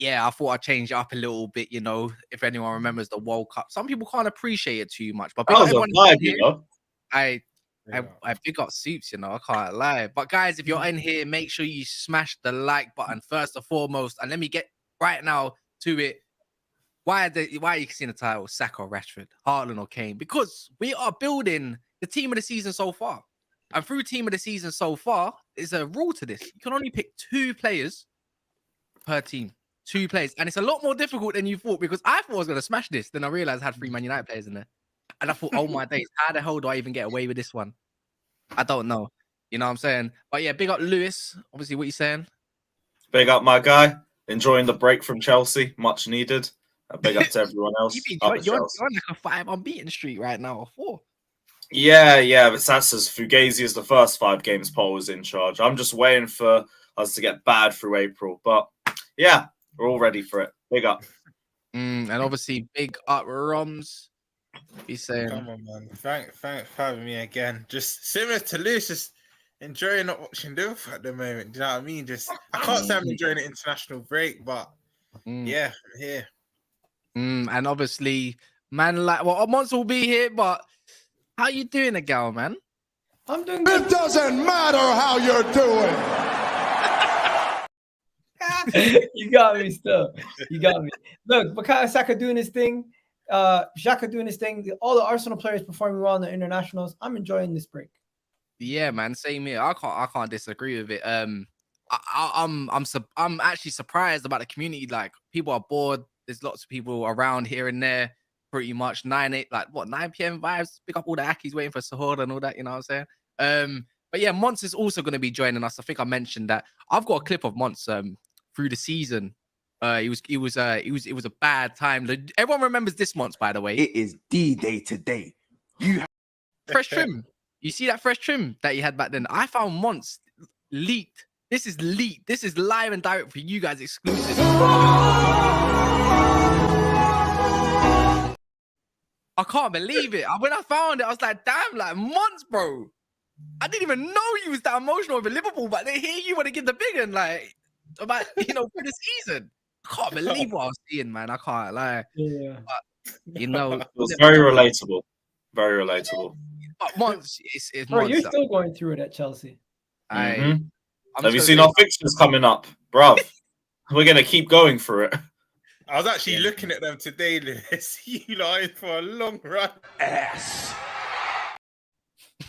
yeah, I thought I'd change it up a little bit, you know, if anyone remembers the World Cup. Some people can't appreciate it too much, but that was a vibe, you know. I big up Soups, you know, I can't lie. But guys, if you're in here, make sure you smash the like button first and foremost. And let me get right now to it. Why are you seeing the title Saka or Rashford, Haaland or Kane? Because we are building the team of the season so far. And through team of the season so far, there's a rule to this. You can only pick 2 players per team. 2 players. And it's a lot more difficult than you thought, because I thought I was going to smash this. Then I realized I had 3 Man United players in there. And I thought, oh my days, how the hell do I even get away with this one? I don't know. You know what I'm saying? But yeah, big up Lewis. Obviously, what you saying? Big up my guy. Enjoying the break from Chelsea. Much needed. Big up to everyone else. You're on like a 5 unbeaten streak right now, or 4. Yeah, but that's as Fugazi as the first 5 games Paul was in charge. I'm just waiting for us to get bad through April. But yeah, we're all ready for it. Big up. And obviously, big up Romz. He's saying, come on, man. Thanks for having me again. Just similar to Lewis, just enjoying not watching Liverpool at the moment. Do you know what I mean? Just I can't say I'm enjoying the international break, but yeah, I'm here. And obviously, man, like, well, Monts will be here, but how you doing, Egal, man? I'm doing good. It doesn't matter how you're doing. You got me still. You got me. Look, Bukayo Saka doing his thing. Xhaka doing his thing. All the Arsenal players performing well in the internationals. I'm enjoying this break. Yeah, man. Same here. I can't disagree with it. I'm actually surprised about the community. Like, people are bored. There's lots of people around here and there. Pretty much 9 p.m. vibes. Pick up all the Akis waiting for Sahur and all that. You know what I'm saying? But yeah, Monts is also going to be joining us. I think I mentioned that. I've got a clip of Monts through the season. It was a bad time. Everyone remembers this Monts, by the way. It is D-Day today. You fresh trim. You see that fresh trim that you had back then? I found Monts leaked. This is leaked. This is live and direct for you guys, exclusive. I can't believe it. When I found it, I was like, damn, like, Monts, bro. I didn't even know you was that emotional over Liverpool, but then here you want to give the big one, like, about, you know, for the season. I can't believe what I was seeing, man. I can't lie. Yeah. But, you know, it was very relatable. Very relatable. But Monts, it's Bro, Monts. you're still going through it at Chelsea. Have you seen our fixtures coming up, bruv? We're gonna keep going through it. I was actually looking at them today, Lewis. You lying for a long run. ass.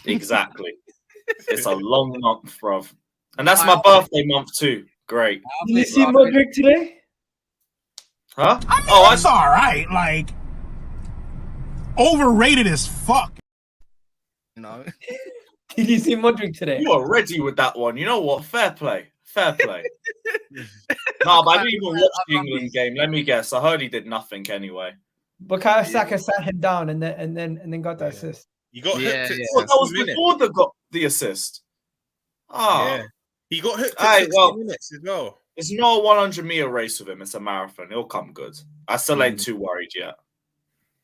Exactly. It's a long month, bruv. And that's my birthday month too. Great. Did you see Modric today? Huh? I mean, it's all right. Like, overrated as fuck. You know? Did you see Modric today? You are ready with that one. You know what? Fair play. Fair play. No, but I didn't even watch the England game. Let me guess. I heard he did nothing anyway. Bukayo Saka sat him down and then got the assist. You got hooked. That was before they got the assist. Yeah. He got hooked at 60 minutes as well. It's not a 100-meter race with him. It's a marathon. It'll come good. I still ain't too worried yet.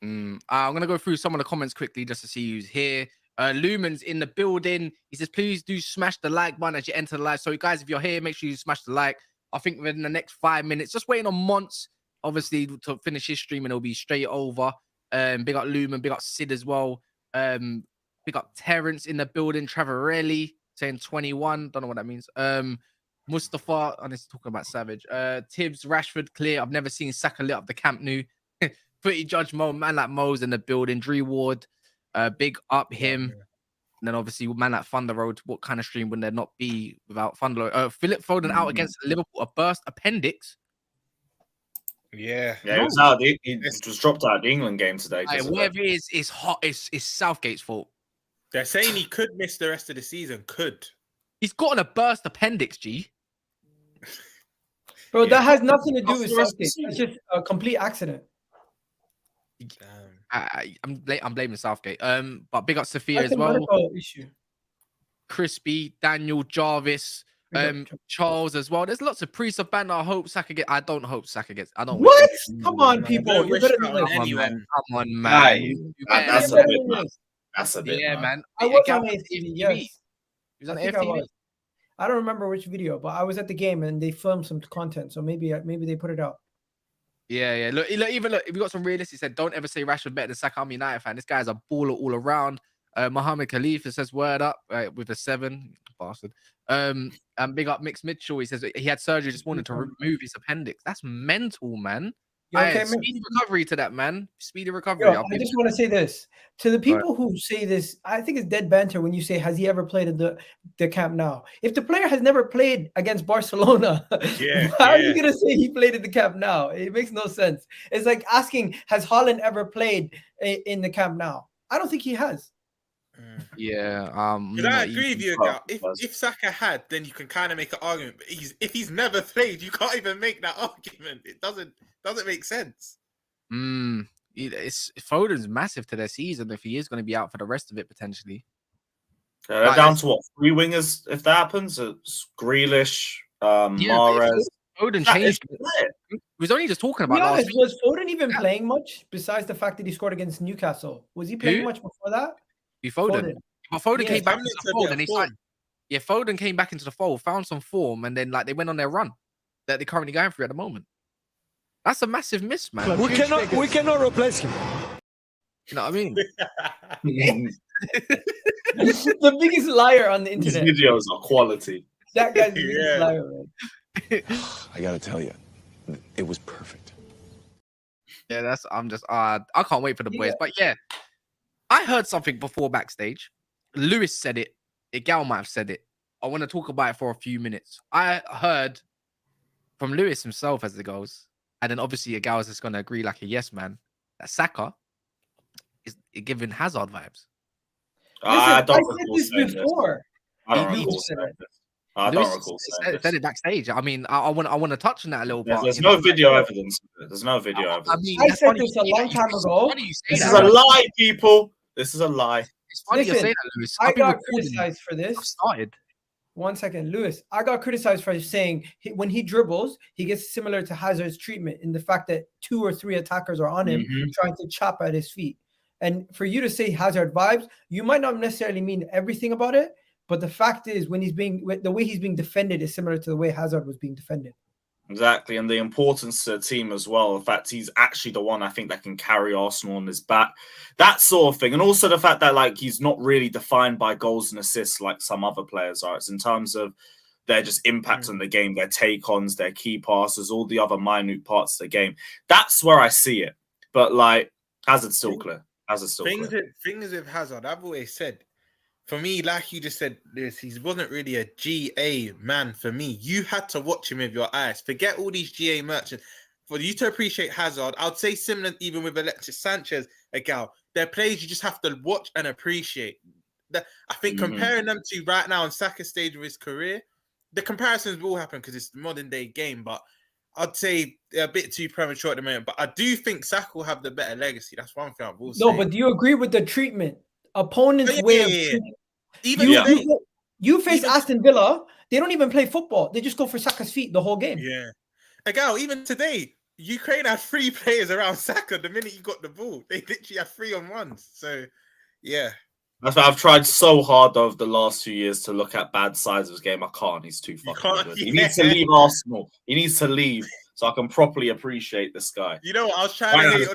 I'm going to go through some of the comments quickly just to see who's here. Lumen's in the building. He says, please do smash the like button as you enter the live. So, guys, if you're here, make sure you smash the like. I think within the next 5 minutes, just waiting on Monts, obviously, to finish his stream, and it'll be straight over. Big up Lumen, big up Sid as well. Big up Terrence in the building. Travorelli saying 21. Don't know what that means. Mustafa, and it's talking about Savage. Tibbs, Rashford, clear. I've never seen Saka lit up the Camp Nou. Pretty Judge Mo, man like Mo's in the building. Drew Ward, big up him. And then obviously, man like Thunder Road. What kind of stream would there not be without Thunder Road? Philip Foden out against Liverpool, a burst appendix. Yeah, he was out. He was dropped out of the England game today. Whatever it is, it's hot. It's Southgate's fault. They're saying he could miss the rest of the season. Could. He's gotten a burst appendix, G. Bro, that has nothing to do with Southgate. It's just a complete accident. I'm blaming Southgate. But big up Sophia as well. Issue. Crispy, Daniel, Jarvis, Charles as well. There's lots of priests of banner. I hope Saka gets. I don't hope Saka gets. I don't. What? Come on, people. You're better than anyone. Come on, man. That's a bit, man. That's a bit. Yeah, man. I was on AFTV. Yes. He was on AFTV. I don't remember which video, but I was at the game and they filmed some content, so maybe they put it out. Yeah. Look, even if we got some realistic said, don't ever say Rashford better than Saka. I'm a United fan. This guy's a baller all around. Mohammed Khalifa says word up with a 7, bastard. And big up Mix Mitchell. He says he had surgery this morning to remove his appendix. That's mental, man. Okay, speedy recovery to that, man. Speedy recovery. Yo, I just want to say this to the people who say this. I think it's dead banter when you say, "Has he ever played at the Camp Nou?" If the player has never played against Barcelona, how are you gonna say he played at the Camp Nou? It makes no sense. It's like asking, "Has Haaland ever played in the Camp Nou?" I don't think he has. Yeah. I agree with you, Gal. If Saka had, then you can kind of make an argument. But if he's never played, you can't even make that argument. It doesn't make sense. Foden's massive to their season if he is going to be out for the rest of it potentially. They're down to what, 3 wingers if that happens? It's Grealish, Mahrez. Foden changed. We was only just talking about last week. Was Foden even playing much besides the fact that he scored against Newcastle? Was he playing much before that? Foden. But Foden came back into the fold and he signed. Yeah, Foden came back into the fold, found some form, and then they went on their run that they're currently going through at the moment. That's a massive miss, man. We cannot replace him. You know what I mean? The biggest liar on the internet. These videos are quality. That guy's the biggest liar, man. I gotta tell you, it was perfect. Yeah, I can't wait for the boys. But yeah, I heard something before backstage. Lewis said it. Egal might have said it. I want to talk about it for a few minutes. I heard from Lewis himself as it goes, and then obviously Egal is just going to agree like a yes man, that Saka is giving Hazard vibes. I don't said this before. I don't recall saying this. Said it backstage. I mean, I want to touch on that a little bit. There's no video evidence. There's no video evidence. I mean, I said this a long time ago. This is a lie, people. This is a lie. It's funny you say that, Lewis. I got criticized for this. I've started. 1 second, Lewis. I got criticized for saying when he dribbles, he gets similar to Hazard's treatment in the fact that 2 or 3 attackers are on him trying to chop at his feet. And for you to say Hazard vibes, you might not necessarily mean everything about it, but the fact is the way he's being defended is similar to the way Hazard was being defended. Exactly, and the importance to the team as well. The fact he's actually the one I think that can carry Arsenal on his back, that sort of thing, and also the fact that he's not really defined by goals and assists like some other players are. It's in terms of their just impact on the game, their take-ons, their key passes, all the other minute parts of the game. That's where I see it. But Hazard's still clear. Hazard's still clear. Things with Hazard, I've always said. For me, like you just said, Lewis, he wasn't really a GA man for me. You had to watch him with your eyes. Forget all these GA merchants. For you to appreciate Hazard, I'd say similar even with Alexis Sanchez, Egal. They're players you just have to watch and appreciate. I think comparing them to right now on Saka's stage of his career, the comparisons will happen because it's the modern day game, but I'd say they're a bit too premature at the moment. But I do think Saka will have the better legacy. That's one thing I will say. No, but do you agree with the treatment? Opponent's way of treating. You face Aston Villa, they don't even play football. They just go for Saka's feet the whole game. Yeah. Egal, even today, Ukraine had 3 players around Saka the minute you got the ball. They literally had 3-on-1s. So, yeah. That's why I've tried so hard over the last 2 years to look at bad sides of his game. I can't. He's too fucking good. He needs to leave Arsenal. He needs to leave so I can properly appreciate this guy. You know what? I was trying to hate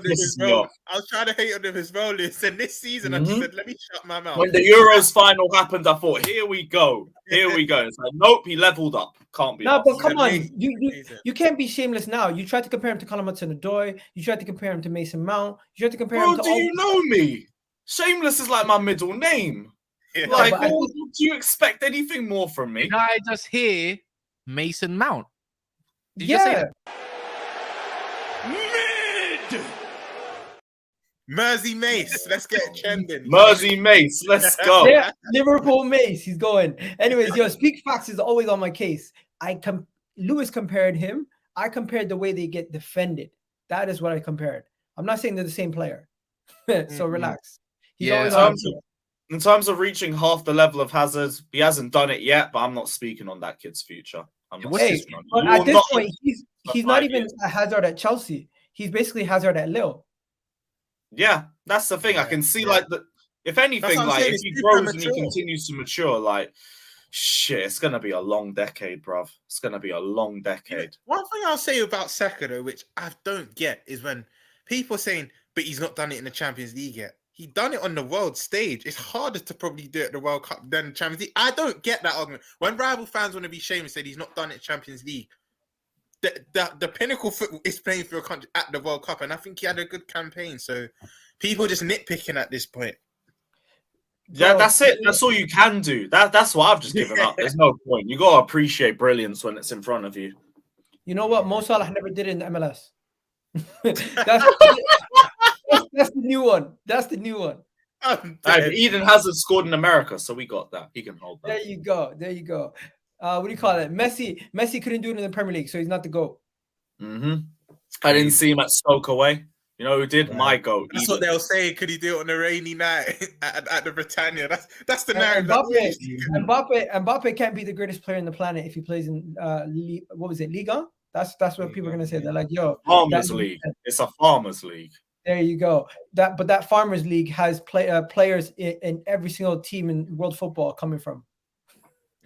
on him as well. And this season, I just said, let me shut my mouth. When the Euros final happened, I thought, here we go. Here we go. It's like, nope, he leveled up. Can't be. No, but come on. You can't be shameless now. You tried to compare him to Callum Hudson-Odoi. You tried to compare him to Mason Mount. You tried to compare him to... do you know me? Shameless is like my middle name. Yeah. Do you expect anything more from me? Did I just hear Mason Mount? Did you yeah. say that? Mersey Mace, let's get trending. Mersey Mace, let's go. Yeah, Liverpool Mace, he's going. Anyways, Speak Facts is always on my case. Lewis compared him. I compared the way they get defended. That is what I compared. I'm not saying they're the same player. So relax. He's always in terms of reaching half the level of Hazard, he hasn't done it yet, but I'm not speaking on that kid's future. But at this point, he's not even a Hazard at Chelsea. He's basically Hazard at Lille. Yeah, that's the thing. I can see if anything, if he grows and he continues to mature, Shit, it's gonna be a long decade, bruv. It's gonna be a long decade. One thing I'll say about Saka, though, which I don't get, is when people are saying, but he's not done it in the Champions League yet. He done it on the world stage. It's harder to probably do it at the World Cup than the Champions League. I don't get that argument. When rival fans want to be shamed and say he's not done it in Champions League, the pinnacle football is playing for a country at the World Cup, and I think he had a good campaign. So people just nitpicking at this point. Yeah, that's it. That's all you can do. That's what I've just given up. There's no point. You gotta appreciate brilliance when it's in front of you. You know what? Mo Salah never did it in the MLS. That's the new one. That's the new one. Eden hasn't scored in America, so we got that. He can hold that. There you go. There you go. What do you call it? Messi couldn't do it in the Premier League, so he's not the GOAT. I didn't see him at Stoke away. You know who did? Yeah. My GOAT. That's what they'll say. Could he do it on a rainy night at the Britannia? That's the narrative. Mbappe can't be the greatest player on the planet if he plays in what was it, Liga? That's what people are gonna say. They're like, yo, Farmers League. It's a Farmers League. There you go. That Farmers League has players in every single team in world football coming from.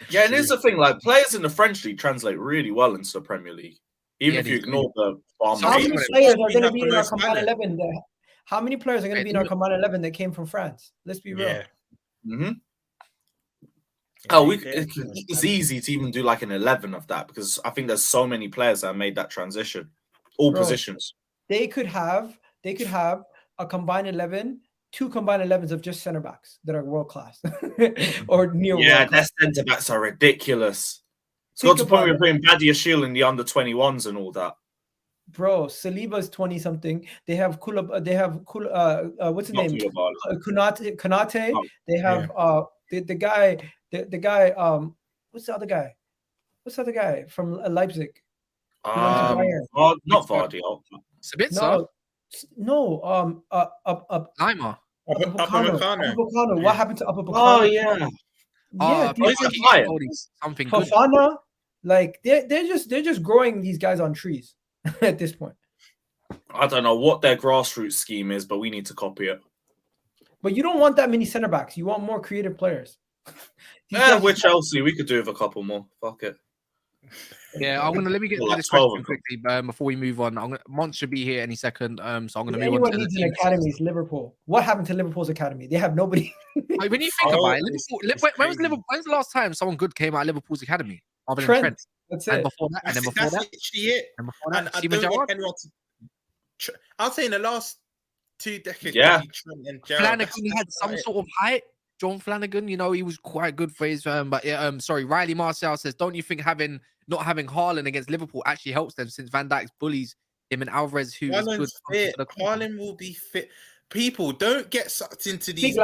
Yeah, and here's the thing: like players in the French league translate really well into the Premier League, even if you ignore the Farmers. How many players are going to be in our combined 11? How many players are going to be in our combined 11 that came from France? Let's be real. Yeah. Oh, it's easy to even do like an 11 of that because I think there's so many players that have made that transition, all positions. They could have a combined 11, 2 combined 11s of just center backs that are world class or near world class. Their centre backs are ridiculous. It's got to the point where we're putting Badiashile in the under 21s and all that. Bro, Saliba's 20 something. They have what's his name? Konate. Oh, they have the guy. What's the other guy? What's the other guy from Leipzig? Not Vardy. Sabitzer? No. Lima. Upamecano. What happened to Upamecano? Oh yeah. Something good. Fofana, like they're just growing these guys on trees at this point. I don't know what their grassroots scheme is, but we need to copy it. But you don't want that many center backs. You want more creative players. With Chelsea, we could do with a couple more. Fuck it. Yeah, let me get to this question quickly before we move on. Monts should be here any second. So I'm gonna move on to needs an academy is Liverpool. What happened to Liverpool's academy? They have nobody. Like, when you think about it, Liverpool, when's the last time someone good came out of Liverpool's academy? Other than Trent. That's and it. Before that, and then before that, and before that, I don't want anyone to. I'll say in the last 2 decades, Trent and Flanagan had some sort of height. John Flanagan, you know, he was quite good for his but sorry, Riley Marcel says, don't you think not having Haaland against Liverpool actually helps them since Van Dijk bullies him and Alvarez, who is good. Haaland will be fit. People don't get sucked into these.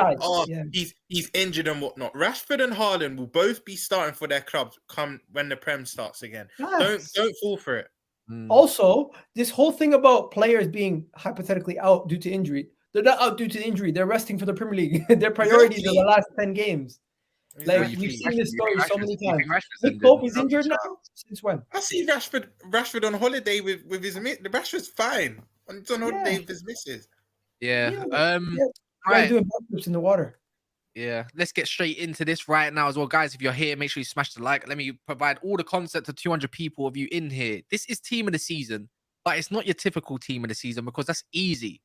He's injured and whatnot. Rashford and Haaland will both be starting for their clubs come when the Prem starts again. Yes. Don't fall for it. Also, this whole thing about players being hypothetically out due to injury. They're not out due to injury. They're resting for the Premier League. Their priorities are the last 10 games. Like we've seen this story so many times. Nick Pope is injured now. Since when? I see Rashford on holiday with his mate. The Rashford's fine. He's on holiday with his missus. Yeah. Right. Doing backflips in the water. Yeah. Let's get straight into this right now as well, guys. If you're here, make sure you smash the like. Let me provide all the concept to 200 people of you in here. This is team of the season, but it's not your typical team of the season because that's easy.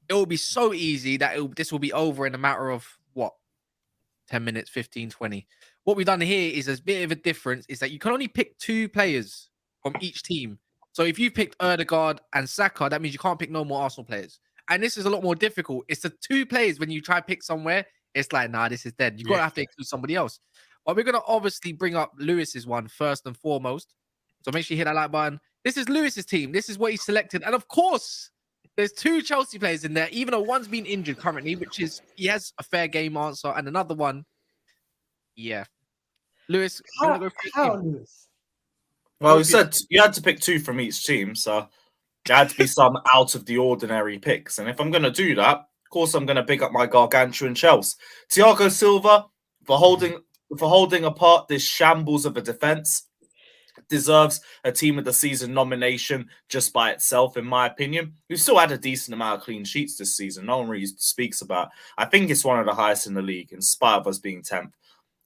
It will be so easy that this will be over in a matter of 10 minutes, 15, 20. What we've done here is a bit of a difference is that you can only pick 2 players from each team. So if you picked Ødegaard and Saka, that means you can't pick no more Arsenal players. And this is a lot more difficult. It's the 2 players when you try to pick somewhere, it's like, nah, this is dead. You've got to have to include somebody else. But we're going to obviously bring up Lewis's one first and foremost. So make sure you hit that like button. This is Lewis's team. This is what he selected. And of course, there's 2 Chelsea players in there, even though one's been injured currently, which is he has a fair game answer, and another one, Lewis, Lewis? Well, we said you had to pick 2 from each team, so there had to be some out of the ordinary picks. And if I'm going to do that, of course, I'm going to pick up my gargantuan Chelsea. Thiago Silva for holding apart this shambles of a defense. Deserves a team of the season nomination just by itself, in my opinion. We've still had a decent amount of clean sheets this season. No one really speaks about. I think it's one of the highest in the league, in spite of us being 10th.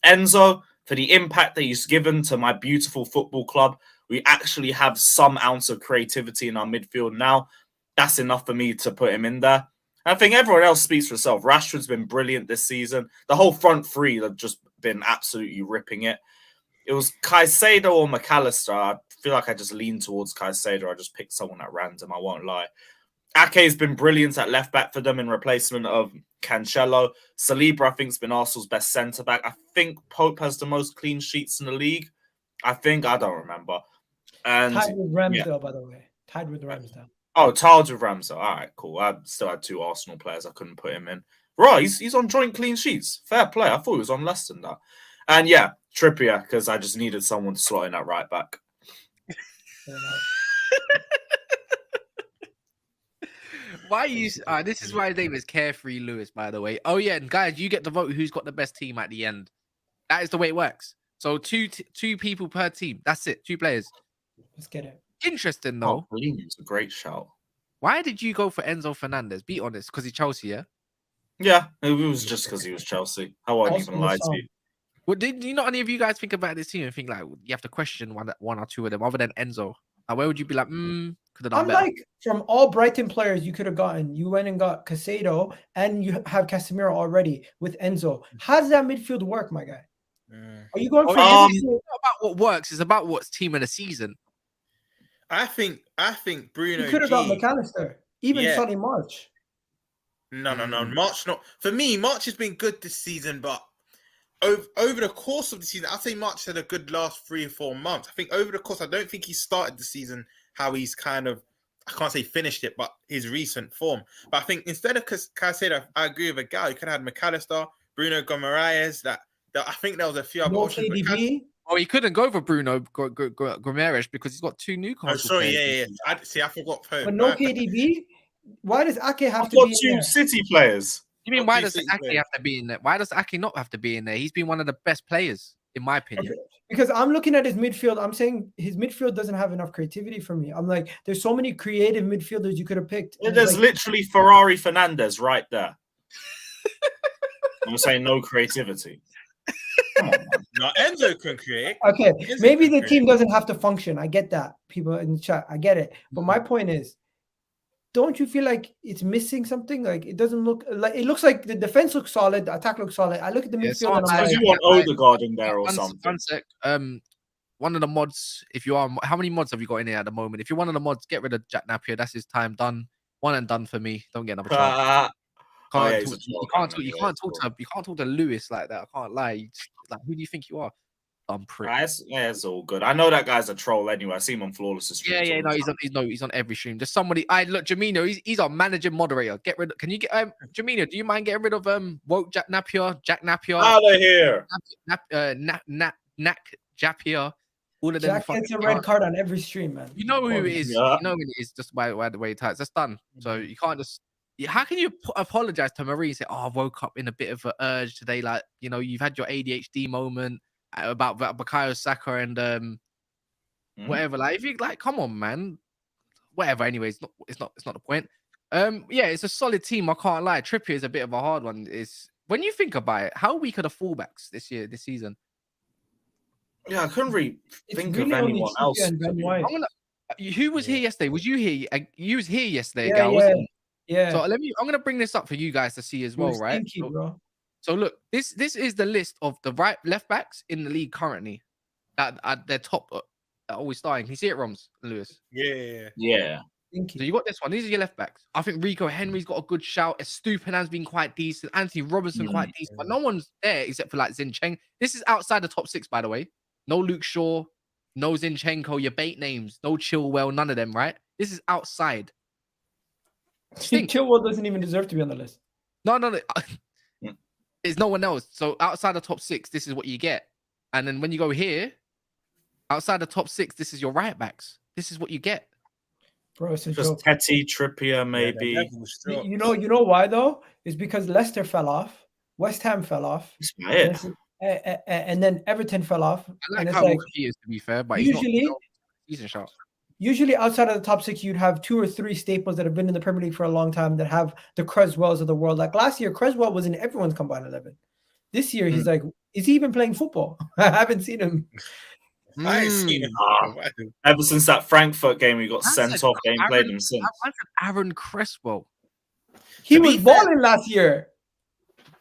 Enzo for the impact that he's given to my beautiful football club. We actually have some ounce of creativity in our midfield now. That's enough for me to put him in there. I think everyone else speaks for itself. Rashford's been brilliant this season. The whole front three have just been absolutely ripping it. It was Caicedo or McAllister. I feel like I just leaned towards Caicedo. I just picked someone at random, I won't lie. Ake's been brilliant at left-back for them in replacement of Cancelo. Saliba, I think, has been Arsenal's best centre-back. I think Pope has the most clean sheets in the league. I don't remember. And tied with Ramsdale, by the way. Tied with Ramsdale. Oh, tied with Ramsdale. All right, cool. I still had 2 Arsenal players. I couldn't put him in. Right, he's on joint clean sheets. Fair play. I thought he was on less than that. And yeah, Trippier, because I just needed someone to slot in at right back. Why you? This is why his name is Carefree Lewis, by the way. Oh yeah, and guys, you get to vote who's got the best team at the end. That is the way it works. So two people per team. That's it. 2 players. Let's get it. Interesting though. Oh, it's a great shout. Why did you go for Enzo Fernandez? Be honest, because he's Chelsea, yeah. Yeah, it was just because he was Chelsea. I won't even lie to you. Well, did you not any of you guys think about this team and think like you have to question one or 2 of them other than Enzo? Like, where would you be like, could have done better? Like from all Brighton players you could have gotten, you went and got Caicedo and you have Casemiro already with Enzo. How does that midfield work, my guy? Are you going for it's not about what works, it's about what's team of the season. I think Bruno. You could have got McAllister, even Sonny March. No. March not for me. March has been good this season, but over the course of the season, I'd say March had a good last 3 or 4 months. I think over the course, I don't think he started the season how he's kind of, I can't say finished it, but his recent form. But I think instead of Caicedo, I agree with a guy. You could have had McAllister, Bruno Guimaraes. That I think there was a few other options. Oh, he couldn't go for Bruno Guimaraes because he's got 2 Newcastle. Oh, sorry, players. I forgot. But no KDB. Why does Ake have to got be 2 in there? City players. You mean why does Ake have to be in there? Why does Ake not have to be in there? He's been one of the best players, in my opinion. Because I'm looking at his midfield. I'm saying his midfield doesn't have enough creativity for me. I'm like, there's so many creative midfielders you could have picked. There's like, literally Ferrari Fernandez right there. I'm saying no creativity. Come on, man. No, Enzo can create. Okay, maybe the team doesn't have to function. I get that, people in the chat. I get it. But my point is, don't you feel like it's missing something? Like it doesn't look like it looks like the defense looks solid, the attack looks solid. I look at the midfield and I'm like, you want Odegaard in there or something. One sec. One of the mods, if you are, how many mods have you got in here at the moment? If you're one of the mods, get rid of Jack Napier. That's his time done. One and done for me. Don't get another chance. You can't talk to Lewis like that. I can't lie. Like, who do you think you are? I'm pretty. It's all good. I know that guy's a troll anyway. I see him on Flawless. Yeah. No, he's on every stream. Just somebody. Look, Jamino. He's our manager moderator. Get rid of. Can you get Jamino? Do you mind getting rid of woke Jack Napier? Out of here. Japier. All of them. Jack gets a red card on every stream, man. You know who it is. Yeah. You know who it is. Just by the way it types. That's done. So you can't just. How can you apologize to Marie and say, "Oh, I woke up in a bit of an urge today"? Like, you know, you've had your ADHD moment about Bukayo, Saka, and whatever. Like, if you like, come on, man. Whatever. Anyways, it's not the point. Yeah, it's a solid team. I can't lie. Trippier is a bit of a hard one. Is when you think about it, how weak are the fullbacks this season? Yeah, I couldn't really think of anyone else. Who was here yesterday? Was you here? You was here yesterday, Yeah. So I'm gonna bring this up for you guys to see as well, right? So look, this is the list of the left backs in the league currently that are their top always starting. Can you see it, Romz, Lewis? Yeah. So you got this one. These are your left backs. I think Rico Henry's got a good shout. Estupiñán's been quite decent. Anthony Robertson quite decent, but no one's there except for like Zinchenko. This is outside the top 6, by the way. No Luke Shaw, no Zinchenko, your bait names, no Chilwell, none of them, right? This is outside. Chilwell doesn't even deserve to be on the list. No. There's no one else. So outside the top 6, this is what you get. And then when you go here, outside the top 6, this is your right backs. This is what you get. Bro, it's a just joke. Petty, Trippier, maybe. You know why though? It's because Leicester fell off, West Ham fell off, and then Everton fell off. I like how he is, to be fair, but he's a shot. Usually outside of the top 6, you'd have 2 or 3 staples that have been in the Premier League for a long time that have the Creswells of the world. Like last year, Creswell was in everyone's combined 11. This year, he's like, is he even playing football? I haven't seen him. I ain't seen him. Ever since that Frankfurt game, he got I sent said, off. They ain't played him I since. said Aaron Crespo. He To was be fair- balling last year.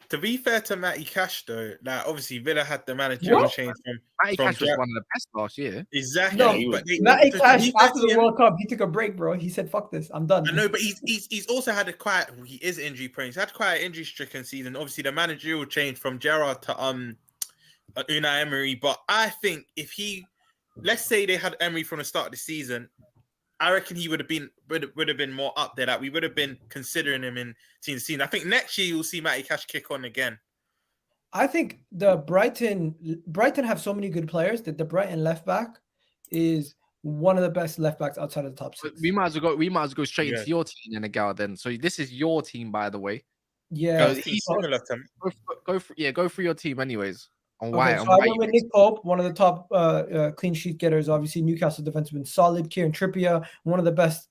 To be fair to Matty Cash, though, like obviously Villa had the managerial What? change Matty from Cash was one of the best last year. exactly. No, he was- but Matty to Cash be fair after to the him- World Cup, he took a break, bro. He said, "Fuck this, I'm done." I know, but he's also had he is injury prone. He's had quite an injury stricken season. Obviously, the managerial change from Gerrard to Unai Emery. But I think if let's say they had Emery from the start of the season, I reckon he would have been more up there. Like we would have been considering him in team to season. I think next year you'll see Matty Cash kick on again. I think the Brighton have so many good players that the Brighton left back is one of the best left backs outside of the top six. We might as well go straight Yeah. into your team in Egal then. So this is your team, by the way. Yeah, Similar to Go for your team anyways. On okay, why? so on I why went you with Nick Pope, one of the top clean sheet getters. Obviously, Newcastle defense has been solid. Kieran Trippier, one of the best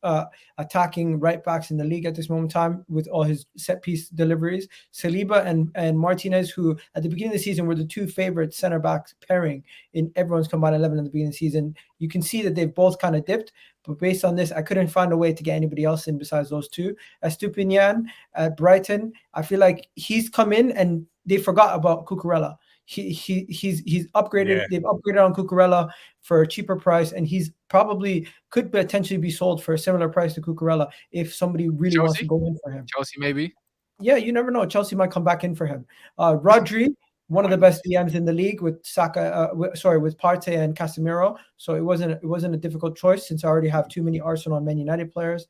attacking right backs in the league at this moment in time with all his set piece deliveries. Saliba and Martinez, who at the beginning of the season were the two favorite center backs pairing in everyone's combined 11 at the beginning of the season. You can see that they've both kind of dipped, but based on this, I couldn't find a way to get anybody else in besides those two. Estupinian at Brighton, I feel like he's come in and they forgot about Cucurella. He's upgraded. Yeah. They've upgraded on Cucurella for a cheaper price, and he's probably could potentially be sold for a similar price to Cucurella if somebody really wants to go in for him. Chelsea maybe. Yeah, you never know. Chelsea might come back in for him. Rodri, one of the best DMs in the league with Saka, with Partey and Casemiro. So it wasn't a difficult choice since I already have too many Arsenal and Man United players.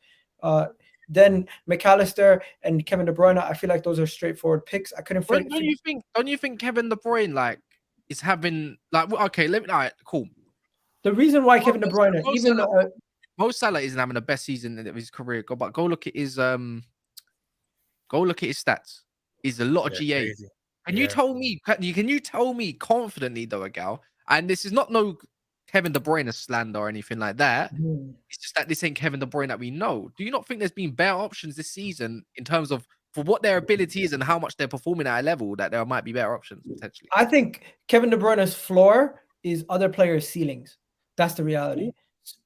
Then McAllister and Kevin De Bruyne, I feel like those are straightforward picks. I couldn't Don't you think Kevin De Bruyne like is having like okay? All right, cool. The reason why Kevin De Bruyne, Mo Salah isn't having the best season of his career. Go look at his stats. He's a lot of GA. Crazy. Can you tell me confidently though, Egal? And this is not no Kevin De Bruyne slander or anything like that. It's just that this ain't Kevin De Bruyne that we know. Do you not think there's been better options this season in terms of for what their ability is and how much they're performing at a level that there might be better options potentially? I think Kevin De Bruyne's floor is other players' ceilings. That's the reality.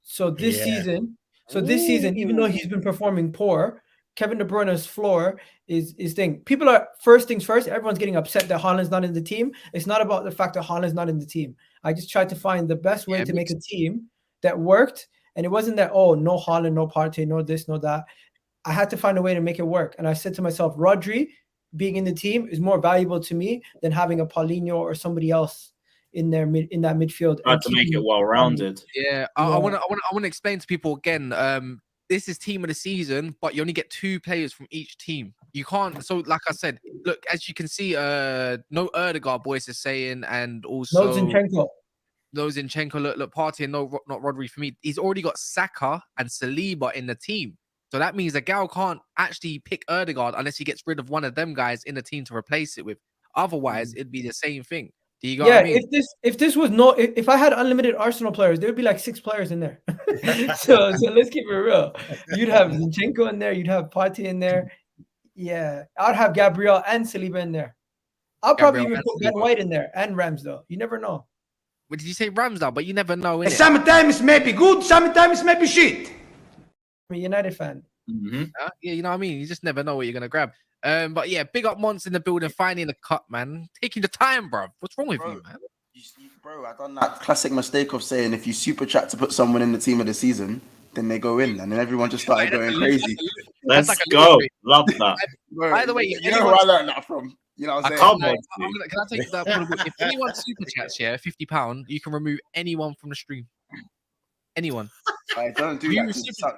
So this season, even though he's been performing poor, Kevin De Bruyne's floor is thing. People are first things first. Everyone's getting upset that Haaland's not in the team. It's not about the fact that Haaland's not in the team. I just tried to find the best way to make a team that worked. And it wasn't that, oh, no Haaland, no Partey, no this, no that. I had to find a way to make it work. And I said to myself, Rodri being in the team is more valuable to me than having a Paulinho or somebody else in that midfield. Tried to make it well-rounded. Yeah, I want to explain to people again. This is team of the season, but you only get 2 players from each team. You can't. So, like I said, look, as you can see, no Erdegaard boys is saying, and also no Zinchenko. Look, Partey and not Rodri for me. He's already got Saka and Saliba in the team. So that means that Gal can't actually pick Erdegaard unless he gets rid of one of them guys in the team to replace it with. Otherwise, it'd be the same thing. Do you got what I mean? If I had unlimited Arsenal players, there would be like 6 players in there. so let's keep it real. You'd have Zinchenko in there, you'd have Partey in there. Yeah, I'd have Gabriel and Saliba in there. I'll probably even put Ben White in there and Ramsdale. You never know. What did you say, Ramsdale? But you never know. Innit? Sometimes it may be good, sometimes it may be shit. I'm a United fan. Mm-hmm. Yeah, you know what I mean? You just never know what you're going to grab. But yeah, big up Monts in the building, finding the cut, man. Taking the time, bro. What's wrong with you, man? Bro, I done that classic mistake of saying if you super chat to put someone in the team of the season, then they go in, and then everyone just started going crazy. Let's go. Love that. Bro, by the way, you know where I learned that from? You know what I'm saying? Can I take that? If anyone super chats here, £50, you can remove anyone from the stream. Anyone. I don't do that.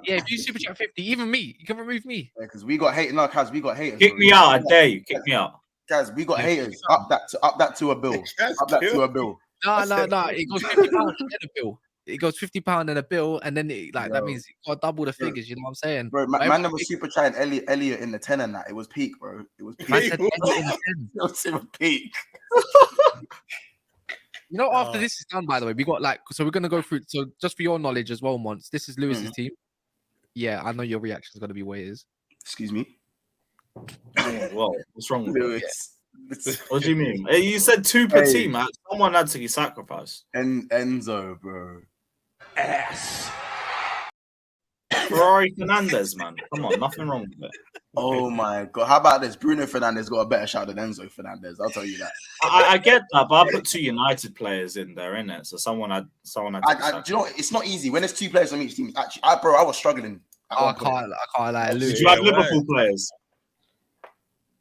If you super chat 50, even me, you can remove me. Because we got haters. No, Kaz, we got haters. Kick me out, I dare you. Kick me out. Kaz, we got haters. Up that to a bill. Up that to a bill. No. It goes £50 and a bill. It goes £50 and a bill, and then that means you got double the figures. You know what I'm saying, bro? Man, was super chatting Elliot in the 10 and that. It was peak, bro. It was peak. It was peak. You know, after this is done, by the way, we got so we're gonna go through. So just for your knowledge as well, Monts, this is Lewis's team. Yeah, I know your reaction is gonna be what it is. Excuse me. Well, what's wrong with Lewis? What do you mean? You said 2 per Hey. team, man. Someone had to be sacrificed. Enzo, bro. Ass. Ferrari Fernandez, man. Come on, nothing wrong with it. Oh my god. How about this? Bruno Fernandes got a better shot than Enzo Fernandez. I'll tell you that. I get that, but I put 2 United players in there, innit? So someone had to be Do you know sacrificed. what? It's not easy when there's 2 players on each team. Actually, bro, I was struggling. At I one point. can't lie. Did Lewis. you have Yeah, Liverpool players?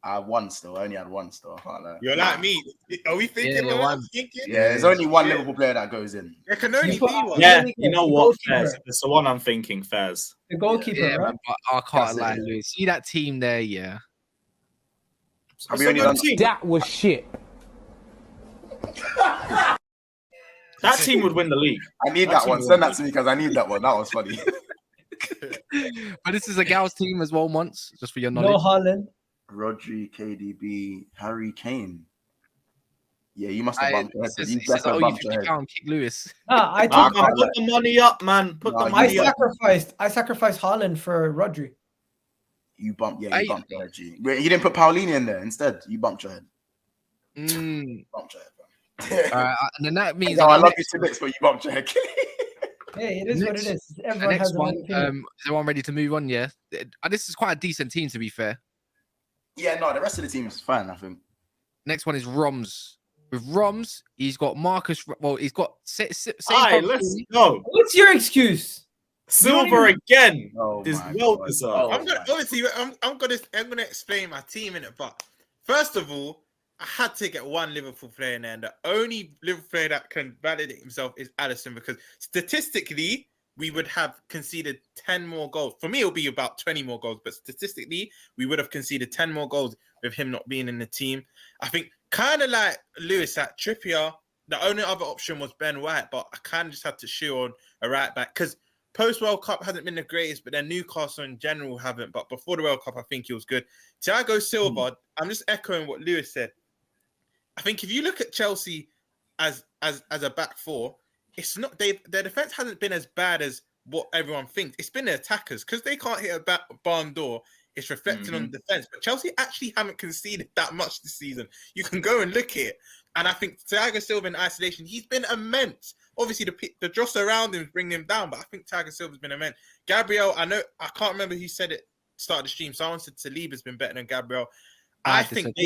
I had one still. I only had one still. I can't lie. You're like me. Are we thinking? Yeah, what I'm one. thinking? Yeah, there's only one Liverpool player that goes in. There can only be one. Yeah, the you know goalkeeper. what? Fairs. It's the one I'm thinking, Fairs. The goalkeeper, Yeah, right? man, but I can't That's it, lie, yeah. Lewis. See that team there, yeah. Have we only done? That was shit. That team would win the league. I need that one. Send that to me because I need that one. That was funny. But this is a gal's team as well, Monts, just for your No knowledge. Haaland. Rodri, KDB, Harry Kane. Yeah, you must have I, bumped your head. he You says, definitely oh, you bumped your 50 head. pound kick Lewis. Nah, I Nah, took. man, put the money up, man. Put No, the you I money up. sacrificed Haaland for Rodri. You bumped, yeah, Hey. you bumped your head, G. Wait, you didn't put Paulinho in there instead. You bumped your head. Mm. Bumped your head, bro. And then that means No, I the love you next, to bits, but you bumped your head. Hey, it is what it is. the Everyone next has their one, own opinion. is everyone ready to move on? Yeah. This is quite a decent team, to be fair. Yeah, no, the rest of the team is fine, I think. Next one is Romz. With Romz, he's got Marcus. Well, he's got same Aye, problem. let's go. What's your excuse? Silver again. Oh This my well God. deserved. Oh I'm gonna my obviously I'm gonna explain my team in it, but first of all, I had to get one Liverpool player in there, and the only Liverpool player that can validate himself is Alisson, because statistically we would have conceded 10 more goals. For me, it'll be about 20 more goals, but statistically we would have conceded 10 more goals with him not being in the team. I think kind of like Lewis at Trippier, the only other option was Ben White, but I kind of just had to shoe on a right back because post-World Cup hasn't been the greatest, but then Newcastle in general haven't. But before the World Cup, I think he was good. Thiago Silva, I'm just echoing what Lewis said. I think if you look at Chelsea as a back four, it's not their defense hasn't been as bad as what everyone thinks. It's been the attackers because they can't hit a barn door. It's reflecting on the defense. But Chelsea actually haven't conceded that much this season. You can go and look at it. And I think Thiago Silva in isolation, he's been immense. Obviously, the dross around him is bringing him down, but I think Thiago Silva's been immense. Gabriel, I can't remember who said it start of the stream. Someone said Saliba's been better than Gabriel. I think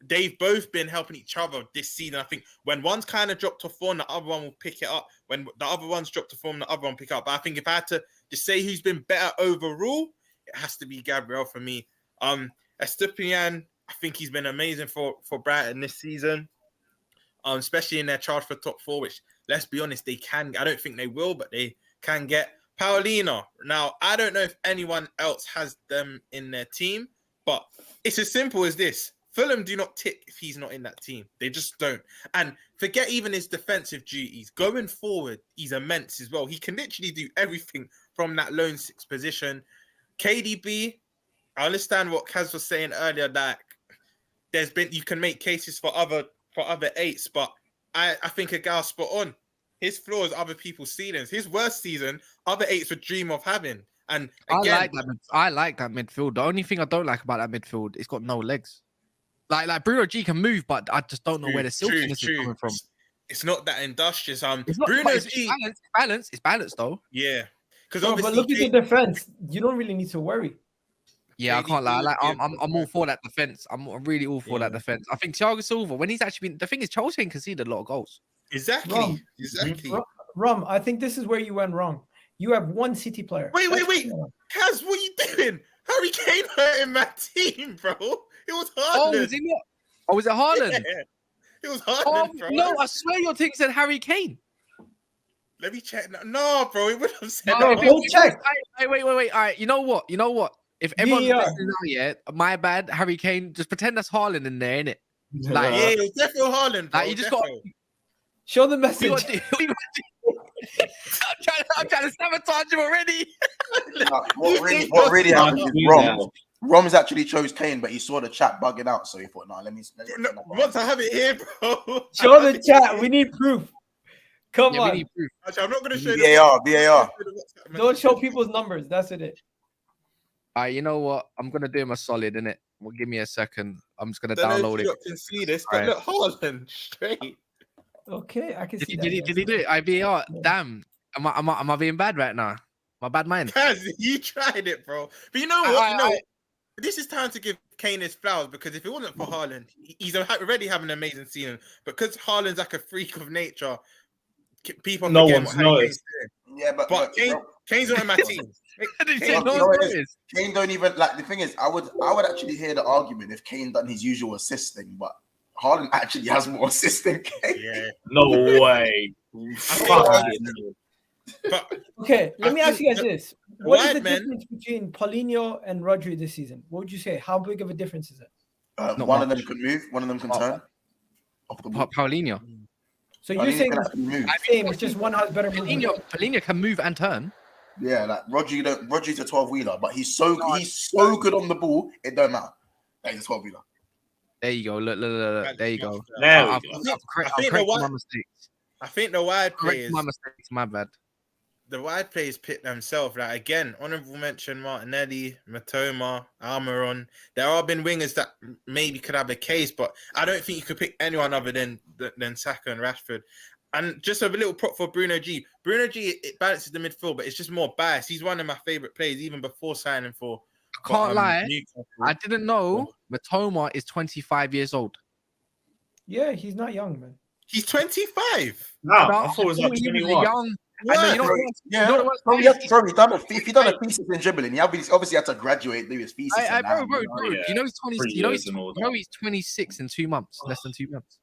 they've both been helping each other this season. I think when one's kind of dropped off form, the other one will pick it up. When the other one's dropped off form, the other one will pick it up. But I think if I had to just say who's been better overall, it has to be Gabriel for me. Estupiñán, I think he's been amazing for Brighton this season, especially in their charge for top four, which, let's be honest, they can. I don't think they will, but they can get. Paulino. Now, I don't know if anyone else has them in their team, but it's as simple as this. Fulham do not tick if he's not in that team. They just don't. And forget even his defensive duties. Going forward, he's immense as well. He can literally do everything from that lone six position. KDB, I understand what Kaz was saying earlier, that you can make cases for other eights, but I think Egal's spot on. His floor is other people's ceilings. His worst season, other eights would dream of having. And again, I like that midfield. The only thing I don't like about that midfield, it's got no legs. Like Bruno G can move, but I just don't know where the silkiness is coming from. It's not that industrious. It's not, Bruno it's G, balanced. It's balanced though. yeah. Because But obviously, look at the defense. You don't really need to worry. Yeah, I can't lie. KDB, I'm all for that defense. I'm really all for that defense. I think Thiago Silva, when he's actually been, the thing is, Chelsea can concede a lot of goals. exactly. Rom, I think this is where you went wrong. You have one City player. Wait. Kaz, what are you doing? Harry Kane hurt in my team, bro. It was Oh, Haaland. was it not? Oh, was it Haaland? Yeah. It was Haaland, Oh, bro. no, I swear your thing said Harry Kane. Let me check. No, bro, it would have said No, that. go check. Wait. All right, you know what? If everyone's listening now, yeah, my bad, Harry Kane, just pretend that's Haaland in there, innit? Like, Yeah, it was definitely Haaland, bro. Like, you just got. Show the You message. got to, I'm trying to sabotage him already. What really happened is Romz actually chose Kane, but he saw the chat bugging out, so he thought, "No, let me." Once I have it here, bro. Show the chat. We need proof. Come Yeah, on. we need proof. Actually, I'm not going to show VAR. Don't show people's numbers. That's it. All right, you know what? I'm gonna do him a solid, innit? Well, give me a second. I'm just gonna Don't know if download you it. lot can see this, but Right. look, Haaland straight. Okay, I can Did see he, that. did he, did he do it? IVR. Damn. Am I being bad right now? My bad mind. Kaz, you tried it, bro. But you know what? This is time to give Kane his flowers, because if it wasn't for Haaland, he's already having an amazing season. Because Haaland's like a freak of nature, people No forget one's what Harry Kane's noticed. doing. Yeah, but Kane's not in my team. Did he say Kane- no you know what it notice? is? Kane don't even like. The thing is, I would actually hear the argument if Kane done his usual assist thing, but Haaland actually has more assists than Kane. Yeah. No way. Fuck it. But Okay, let me ask you guys this: what is the wide man- difference between Paulinho and Rodri this season? What would you say? How big of a difference is it? Not One of much. them can move, one of them can turn. Off the ball. Paulinho. So you're Paulinho saying can it's actually move. the same? It's just one has better movement. Paulinho can move and turn. Yeah, like Rodri's a 12-wheeler, but he's so good on the ball, it don't matter. Like, he's a 12-wheeler. There you go. Look. There you go. There we I've go. corrected the my mistakes. I think the wide Corrected players, my mistakes. My bad. the wide players pick themselves. Like again, honorable mention: Martinelli, Matoma, Almiron. There have been wingers that maybe could have a case, but I don't think you could pick anyone other than Saka and Rashford. And just a little prop for Bruno G. Bruno G, it balances the midfield, but it's just more biased. He's one of my favorite players, even before signing for. Can't lie. Newcastle. I didn't know Matoma is 25 years old. Yeah, he's not young, man. He's 25. No, I thought it was like he 21. young. I know, you know what? Yeah, You know what? bro, if he done a thesis in dribbling, he obviously had to graduate, do his thesis. Bro, Yeah, you know he's 20. 3 You know years and all that. he's 26 in 2 months, less than 2 months.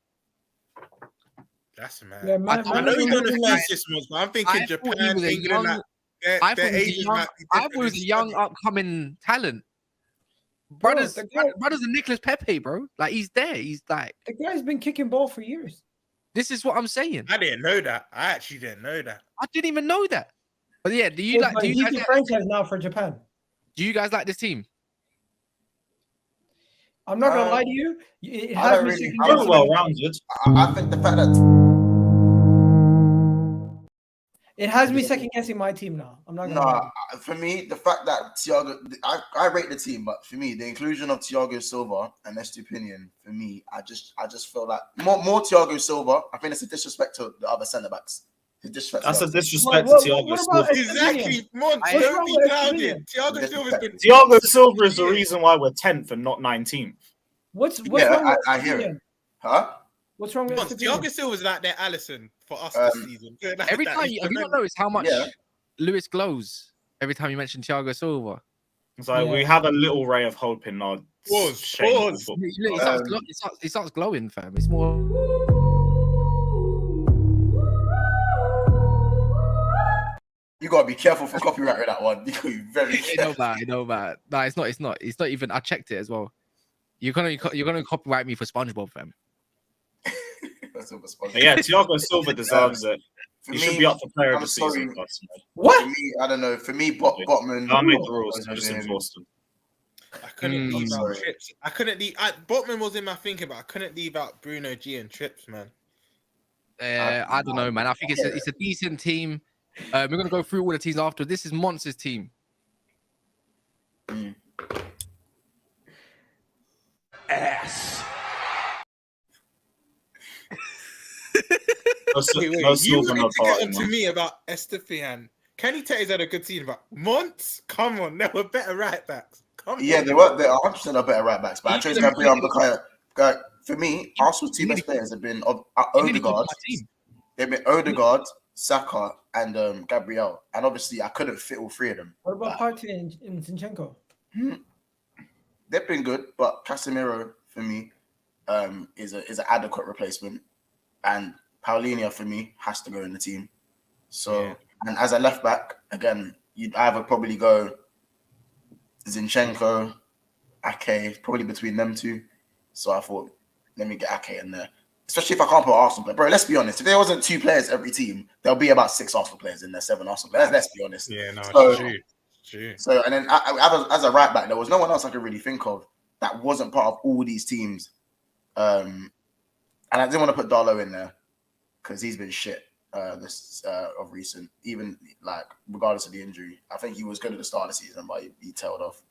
That's mad. Yeah, man, I know he's done a man, thesis, but I'm thinking I thought he Japan, was a England. young- Their I thought ages might be he different was a in young study. upcoming talent. Bro, Brothers, the guy- brothers and Nicholas Pepe, bro. Like he's there. He's like, the guy's been kicking ball for years. this is what I'm saying. I didn't know that. I actually didn't know that. I didn't even know that. But yeah, do you But like? Do he's you the guys? franchise now for Japan. Do you guys like this team? I'm not gonna lie to you. It I has don't me really- second I Very guessing. well rounded. I think the fact that It has me second guessing my team now. I'm not gonna lie. for me, the fact that Thiago, I rate the team, but for me, the inclusion of Thiago Silva and Estupinian, for me, I just feel like more Thiago Silva. I think it's a disrespect to the other centre backs. That's a disrespect What to Thiago about Silva. Exactly. Monts, What's don't wrong be with clouded. Estupinian? Thiago Silva's been. Thiago Silva is the reason why we're 10th and not 19th. What's Yeah, wrong with I hear Estupinian? it. Huh? What's wrong with Monts, Estupinian? Thiago Silva's like their Allison for us this season. Every time, have you not noticed how much Yeah. Lewis glows every time you mention Thiago Silva? It's like Yeah. we have a little ray of hope in our Pause, shameful pause. football. He starts glowing, fam. It's more. You gotta be careful for copyright with that one. You gotta be very I know careful. that. I know that. No, it's not. It's not. It's not even. I checked it as well. You're gonna copyright me for SpongeBob, fam. That's a response. But yeah, Thiago Silva deserves it. For He me, should be up for player of I'm the sorry. season. Plus, man. What? For me, I don't know. For me, Botman. I made the rules. I just enforced them. I couldn't leave out sorry. Trips. I couldn't leave. Botman was in my thinking, but I couldn't leave out Bruno G and Trips, man. I don't know, man. I think it's a decent team. We're gonna go through all the teams after. This is Monts' team. Ass. Wait, No you Silva, no wanted to get Barton, on to man. me about Estefian. Kenny Taylor's had a good season, but Monts, come on, there were better right backs. Come Yeah, on. they are 100% are better right backs. But I chose Gabriel and Bukayo. For me, Arsenal's two best players have been Odegaard. They've been Odegaard, Saka, and Gabriel. And obviously, I couldn't fit all three of them. What about Partey and Zinchenko? They've been good, but Casemiro for me is an adequate replacement, and Paulinho for me has to go in the team. So, and as a left back, again, you'd either probably go Zinchenko, Ake, probably between them two. So I thought, let me get Ake in there. Especially if I can't put Arsenal player. Bro, let's be honest. If there wasn't 2 players every team, there'll be about 6 Arsenal players in there, 7 Arsenal players. Let's be honest. Yeah, no, So- it's true. True. So, and then as a right back, there was no one else I could really think of that wasn't part of all these teams. And I didn't want to put Darlow in there because he's been shit of recent, even like regardless of the injury. I think he was good at the start of the season, but he tailed off.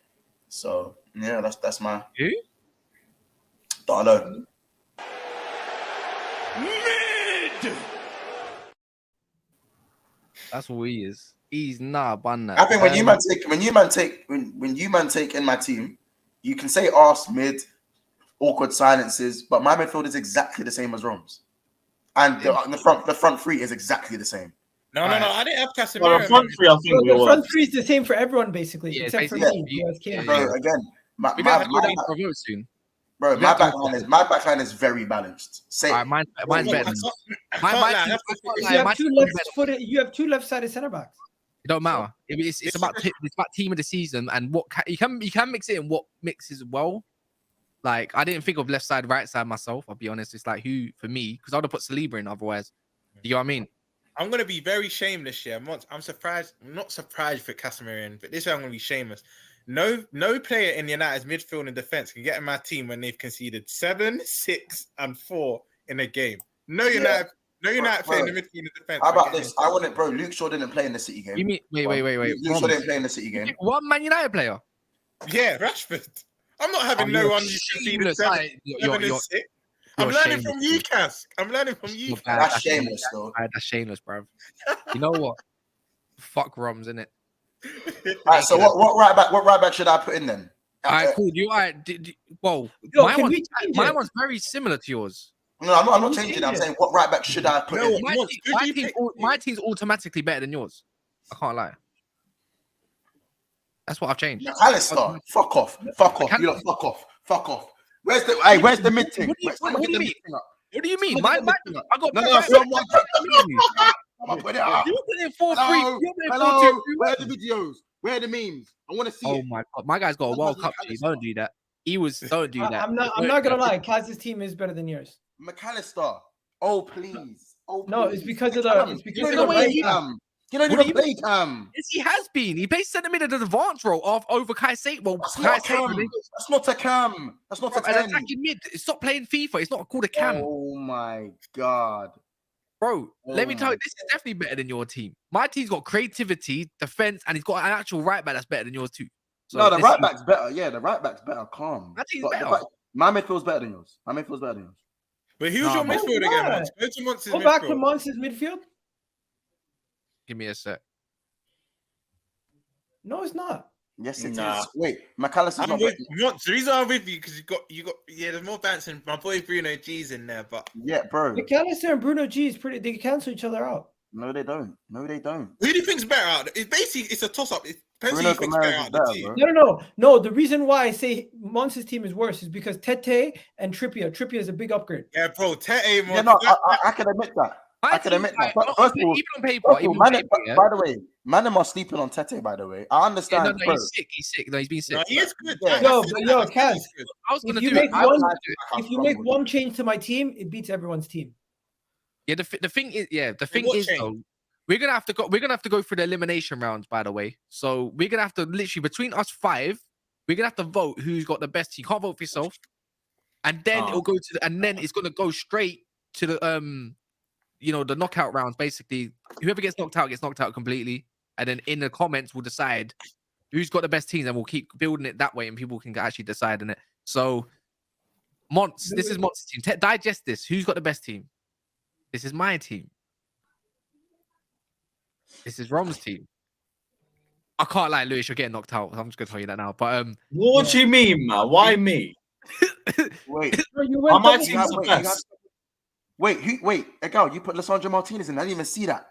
So yeah, that's my. Who? Darlow. Mid. That's what he is. He's not bun that. I think when you man take in my team, you can say arse, mid, awkward silences, but my midfield is exactly the same as Rom's. And the front three is exactly the same. No, I didn't have Casemiro. Well, the front three, I think The front three is the same for everyone, basically, Yeah, except for basically, me. yeah. So again, my We're gonna have to go down for a vote soon. bro, my backline is very balanced. Say All right, mine's better. You have two left-sided centre backs. It don't matter. It's about team of the season and what you can mix it in what mixes well. Like I didn't think of left side, right side myself. I'll be honest. It's like who for me because I would have put Saliba in otherwise. You know what I mean? I'm gonna be very shameless here. I'm surprised. I'm not surprised for Casemiro in, but this way I'm gonna be shameless. No player in United's midfield and defense can get in my team when they've conceded 7, 6, and 4 in a game. No United player in the midfield and defense. How about this? I want it, bro. Luke Shaw didn't play in the City game. You mean wait? Luke Shaw didn't play in the City game. One Man United player? Yeah, Rashford. I'm not having no one who's conceded 7 and 6. I'm learning from you, Kas. That's shameless, though. That's shameless, bro. You know what? Fuck Romz, innit? All right, so what right back should I put in then? All right, cool. You all right? Whoa, my one's very similar to yours. No, I'm not changing it. I'm saying what right back should I put in? My team's automatically better than yours. I can't lie. That's what I've changed. McAllister, fuck off. You lot, fuck off. Where's the mid thing? What do you mean? What do you mean? I got put it up. You put in 4-3. Hello. Where are the videos? Where are the memes? I want to see it. Oh my god, my guy's got a World Cup. Don't do that. Don't do that. I'm not gonna lie. Kaz's team is better than yours. McAllister. Oh please. No, it's because of the. You don't even play Cam. Yes, he has been. He plays centre mid at the advance role over Kai Sate. Well, that's not a Cam. That's not a 10. An attacking mid. Stop playing FIFA. It's not called a Cam. Oh my god. Bro, let me tell you, this is definitely better than your team. My team's got creativity, defense, and he's got an actual right back that's better than yours too. So no, the right back's better. Yeah, the right back's better. Calm. My team's better. My midfield's better than yours. But who's your midfield again, Monts? Go to Monts' midfield. Go back to Monts' midfield. Give me a sec. No, it's not. Yes, it is. Wait, McAllister's not with Monts. The reason I'm with you because you got there's more bouncing. My boy Bruno G's in there, but yeah, bro. McAllister and Bruno G is pretty. They cancel each other out. No, they don't. Who do you think's better out? It's basically it's a toss up. It depends who you think's better out. No. The reason why I say Monts' team is worse is because Tete and Trippier. Trippier is a big upgrade. Yeah, bro. Tete. Yeah, no, I can admit that. I can admit that. First of all, even on paper, by the way, man, am I sleeping on Tete? By the way, I understand. Yeah, no, he's sick. No, he's been sick. No, he is good. Kaz, I was gonna if you make one change to my team, it beats everyone's team. Yeah, the thing is, though, we're gonna have to go through the elimination rounds. By the way, so we're gonna have to literally between us 5, we're gonna have to vote who's got the best team. You can't vote for yourself, and then it'll go to and then it's gonna go straight to the the knockout rounds. Basically, whoever gets knocked out completely, and then in the comments we'll decide who's got the best teams, and we'll keep building it that way, and people can actually decide on it. So, Monts, this is Monts' team. Digest this. Who's got the best team? This is my team. This is Rom's team. I can't lie, Lewis, you're getting knocked out. I'm just gonna tell you that now. But what do you mean, man? Why me? Wait, my team's the best. Wait, Egal, you put Lisandro Martinez in. I didn't even see that.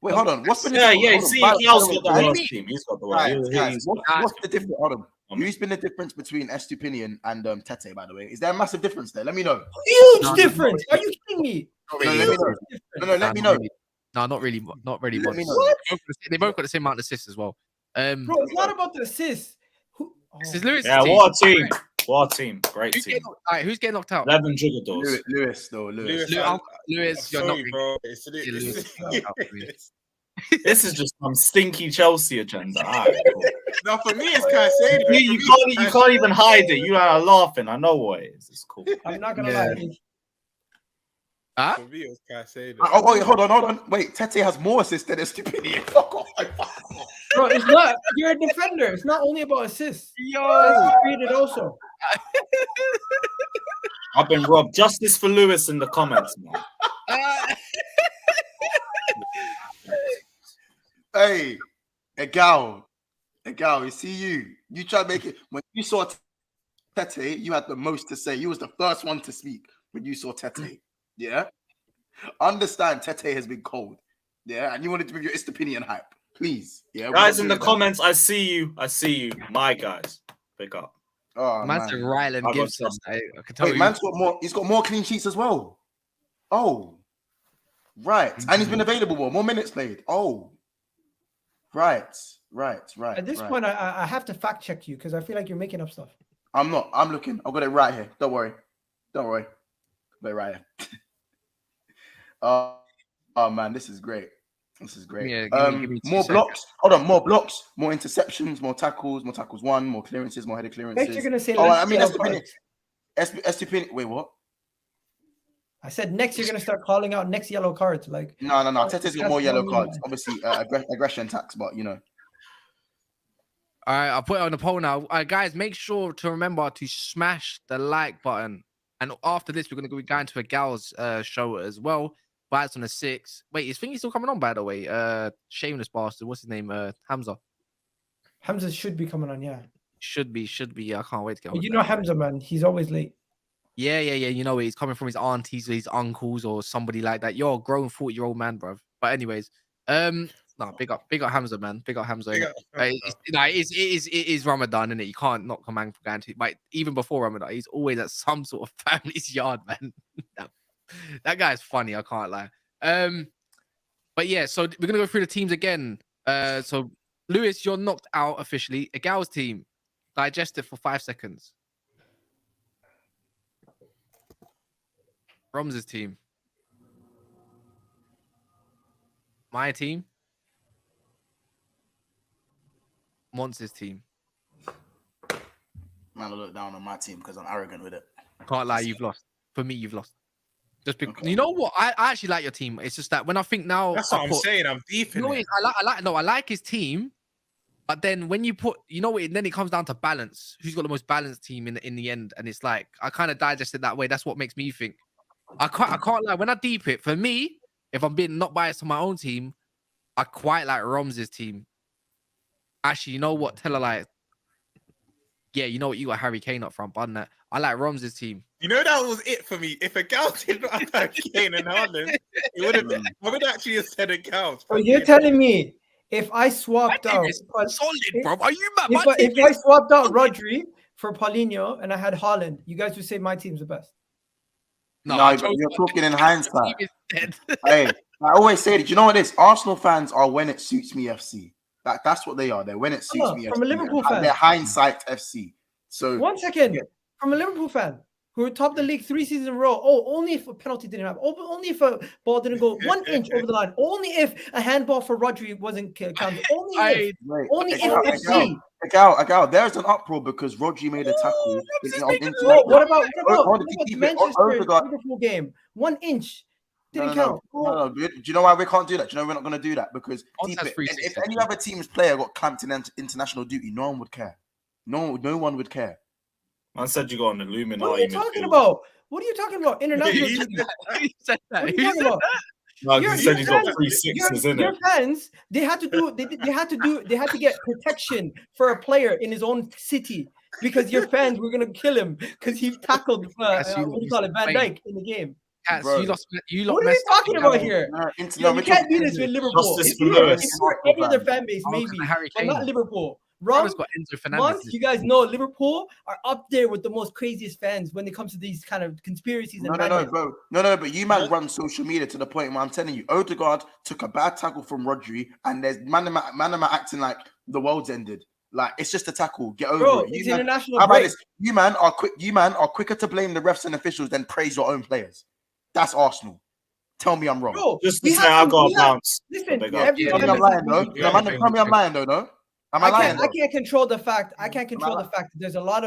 Wait, hold on. What's been see, he also got the worst team. He's got the worst. What's the difference? Hold on. Who's been the difference between Estupinian and Tete, by the way? Is there a massive difference there? Let me know. Huge difference. Are you kidding me? Let me know. No, not really. Not really. Let me know. They both got the same amount of assists as well. Bro, it's not about the assists. This is Lewis. Yeah, what a team. What a team. Great team. Who's getting knocked out? 11 Jugadors. Lewis, you're not bro. This is just some stinky Chelsea agenda. Right, cool. No, for me, it's Caicedo. You can't even hide it. You are laughing. I know what it is. It's cool. I'm not gonna lie. For me, it was Caicedo. Oh, wait, hold on. Wait, Tete has more assists than Estupinian. Fuck off. Bro, it's not. You're a defender. It's not only about assists. Yo, created also. I've been robbed. Justice for Lewis in the comments, man. Hey, Egal, you see you try to make it. When you saw Tete, you had the most to say. You was the first one to speak when you saw Tete. Yeah, understand Tete has been cold. Yeah, and you wanted to give your opinion hype, please. Yeah, Guys in the comments, I see you. My guys, pick up. Oh, man, said Ryland Gibson. I can tell Wait, you. man's got more. He's got more clean sheets as well. Oh, right, and he's been available more minutes played. Oh, right. At this point, I have to fact check you because I feel like you're making up stuff. I'm not. I'm looking. I've got it right here. Don't worry. Got it right here. Oh man, this is great. Yeah, give me more blocks. Hold on, more blocks, more interceptions, more tackles one, more clearances, more headed clearances. Next, you're gonna say. I mean, Estupinian. Wait, what? I said next. You're gonna start calling out next yellow cards. Like no. Tete's got more yellow cards. Obviously, aggression tax, but you know. All right, I'll put it on the poll now. Guys, make sure to remember to smash the like button. And after this, we're going to be going to a gal's show as well. Bites on the 6th. Wait, is Thingy still coming on, by the way? Shameless bastard. What's his name? Hamza. Hamza should be coming on, yeah. Should be. Yeah, I can't wait to get on. You know Hamza, man. He's always late. Yeah. You know, he's coming from his aunties or his uncles or somebody like that. You're a grown 40-year-old man, bruv. But anyways, big up Hamza, man. Big up Hamza. It is Ramadan, innit? You can't knock a man for going to. Like, even before Ramadan, he's always at some sort of family's yard, man. That guy's funny. I can't lie. But yeah, so we're gonna go through the teams again. So Lewis, you're knocked out officially. Egal's team, digest it for 5 seconds. Romz's team. My team. Monts' team. Man, I look down on my team because I'm arrogant with it. Can't lie, you've lost. For me, you've lost. Just because, you know what? I actually like your team. It's just that when I think now, that's what I'm saying. I'm deep in it. I like his team, but then when you put, you know, then it comes down to balance. Who's got the most balanced team in the end? And it's like I kind of digest it that way. That's what makes me think. I can't lie. When I deep it, for me, if I'm being not biased to my own team, I quite like Romz's team. Actually, you know what? Tell her like, yeah, you know what? You got Harry Kane up front, but I like Romz's team. You know, that was it for me. If a gal did not have Kane and Haaland, it would have been. I would actually have said a gal. So you're telling me if I swapped out solid, bro? Are you mad? If I swapped out Rodri for Paulinho and I had Haaland, you guys would say my team's the best. No, but you're talking in hindsight. Hey, I always say that. You know what it is? Arsenal fans are when it suits me FC. That's what they are. They're when it suits me. From FC. a Liverpool fan. They're hindsight FC. So 1 second. Yeah. From a Liverpool fan who topped the league 3 seasons in a row. Oh, only if a penalty didn't happen. Only if a ball didn't go 1 inch over the line. Only if a handball for Rodri wasn't counted. Only if FC. Egal, there's an uproar because Rodri made a tackle. What about Manchester Liverpool game? 1 inch. Didn't count. No. Do you know why we can't do that? Do you know we're not going to do that? Because if any other team's player got clamped in international duty, no one would care. No one would care. I said you got an Illuminati. What are you talking about? What are you talking about? International duty. Who said that? Who said that? No, he said he's got 3 6s in it. Your fans, they had to get protection for a player in his own city because your fans were gonna kill him because he tackled Van Dijk in the game. Cats, you lost. What are you talking about here? You can't do this with Liverpool. If you're any other fan base, maybe, but not Liverpool. Monts, you guys know Liverpool are up there with the most craziest fans when it comes to these kind of conspiracies. No, bro. No, but you might run social media to the point where I'm telling you, Odegaard took a bad tackle from Rodri, and there's man acting like the world's ended. Like it's just a tackle. Get over it. It's international. How about this? You man are quicker to blame the refs and officials than praise your own players. That's Arsenal. Tell me I'm wrong. Bro, just to say I got a bounce. Listen, I'm lying though. Tell me I'm lying though, no? I can't control the fact. I can't control the fact that there's a lot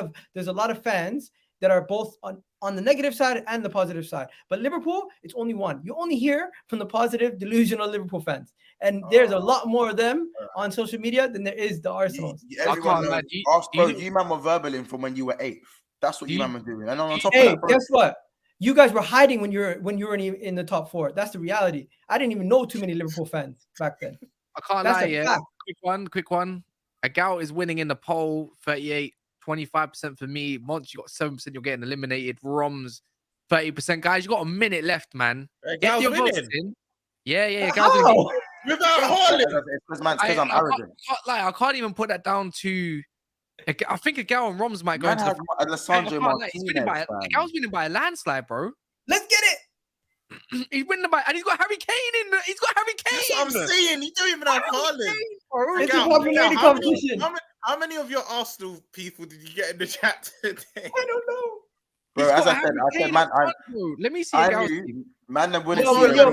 of fans that are both on the negative side and the positive side. But Liverpool, it's only one. You only hear from the positive, delusional Liverpool fans, and there's a lot more of them on social media than there is the Arsenal. You man were verbaling from when you were 8th. That's what you man were doing. And on top Hey, of that, bro, guess what? You guys were hiding when you were in the top 4. That's the reality. I didn't even know too many Liverpool fans back then. I can't That's lie, a yeah. fact. Quick one. Egal is winning in the poll, 38, 25% for me. Monts, you got 7%, you're getting eliminated. Romz, 30%. Guys, you got a minute left, man. Get your votes in. Yeah. Egal's gonna How? Without Haaland. it's because I'm arrogant. I can't even put that down to. I think Egal and Romz might go Man into has the. Alessandro Martinez. Egal's winning by a landslide, bro. Let's get it. He's winning by, and he's got Harry Kane in. He's got Harry Kane. That's what I'm saying. He don't even have Haaland. It's a Egal, popularity competition. How many of your Arsenal people did you get in the chat today? I don't know. Bro, as I said, man, let me see I Egal's knew, team. man, them wouldn't Yo, see yo,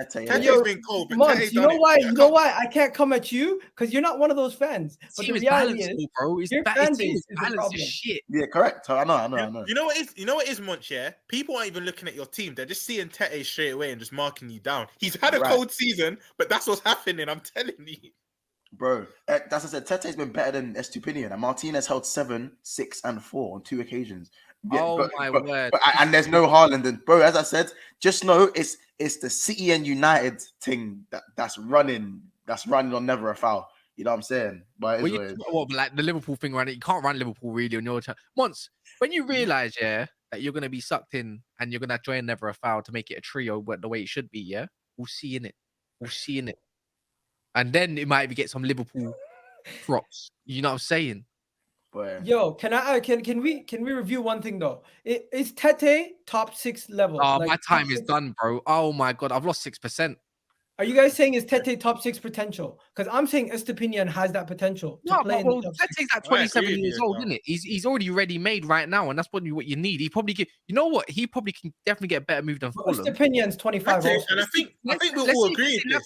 Tete's been cold, but Monts, Tete's you done know it. why? Yeah, You know why I can't come at you? Because you're not one of those fans. But the Team is reality balanced, is, bro. His your his fan team base is is the balanced problem. as shit. Yeah, correct. I know. You know what is Monts, yeah? People aren't even looking at your team. They're just seeing Tete straight away and just marking you down. He's had a cold season, but that's what's happening. I'm telling you. Bro, that's what I said. Tete's been better than Estupinian, and Martinez held 7, 6, and 4 on 2 occasions. Yeah, My word. And there's no Haaland. And bro, as I said, just know it's the City and United thing that's running on never a foul. You know what I'm saying? But Like the Liverpool thing, right? You can't run Liverpool really on your channel. Once when you realize, that you're gonna be sucked in and you're gonna join never a foul to make it a trio, but the way it should be, yeah, we'll see in it. And then it might even get some Liverpool props. You know what I'm saying? But Yo, can we review one thing though? Is Tete top 6 level? Oh, Like, my top time is 6? done, bro. Oh my god, I've lost 6%. Are you guys saying is Tete top 6 potential? Because I'm saying Estupinian has that potential to No, play but in the top 6. Tete's like I agree 27 with years you, old, Egal. isn't it? He's already ready made right now, and that's what you need. He probably you know what? He probably can definitely get a better move than Fulham. Estupinian's 25 Tete, also. and I think we'll Let's all see agree with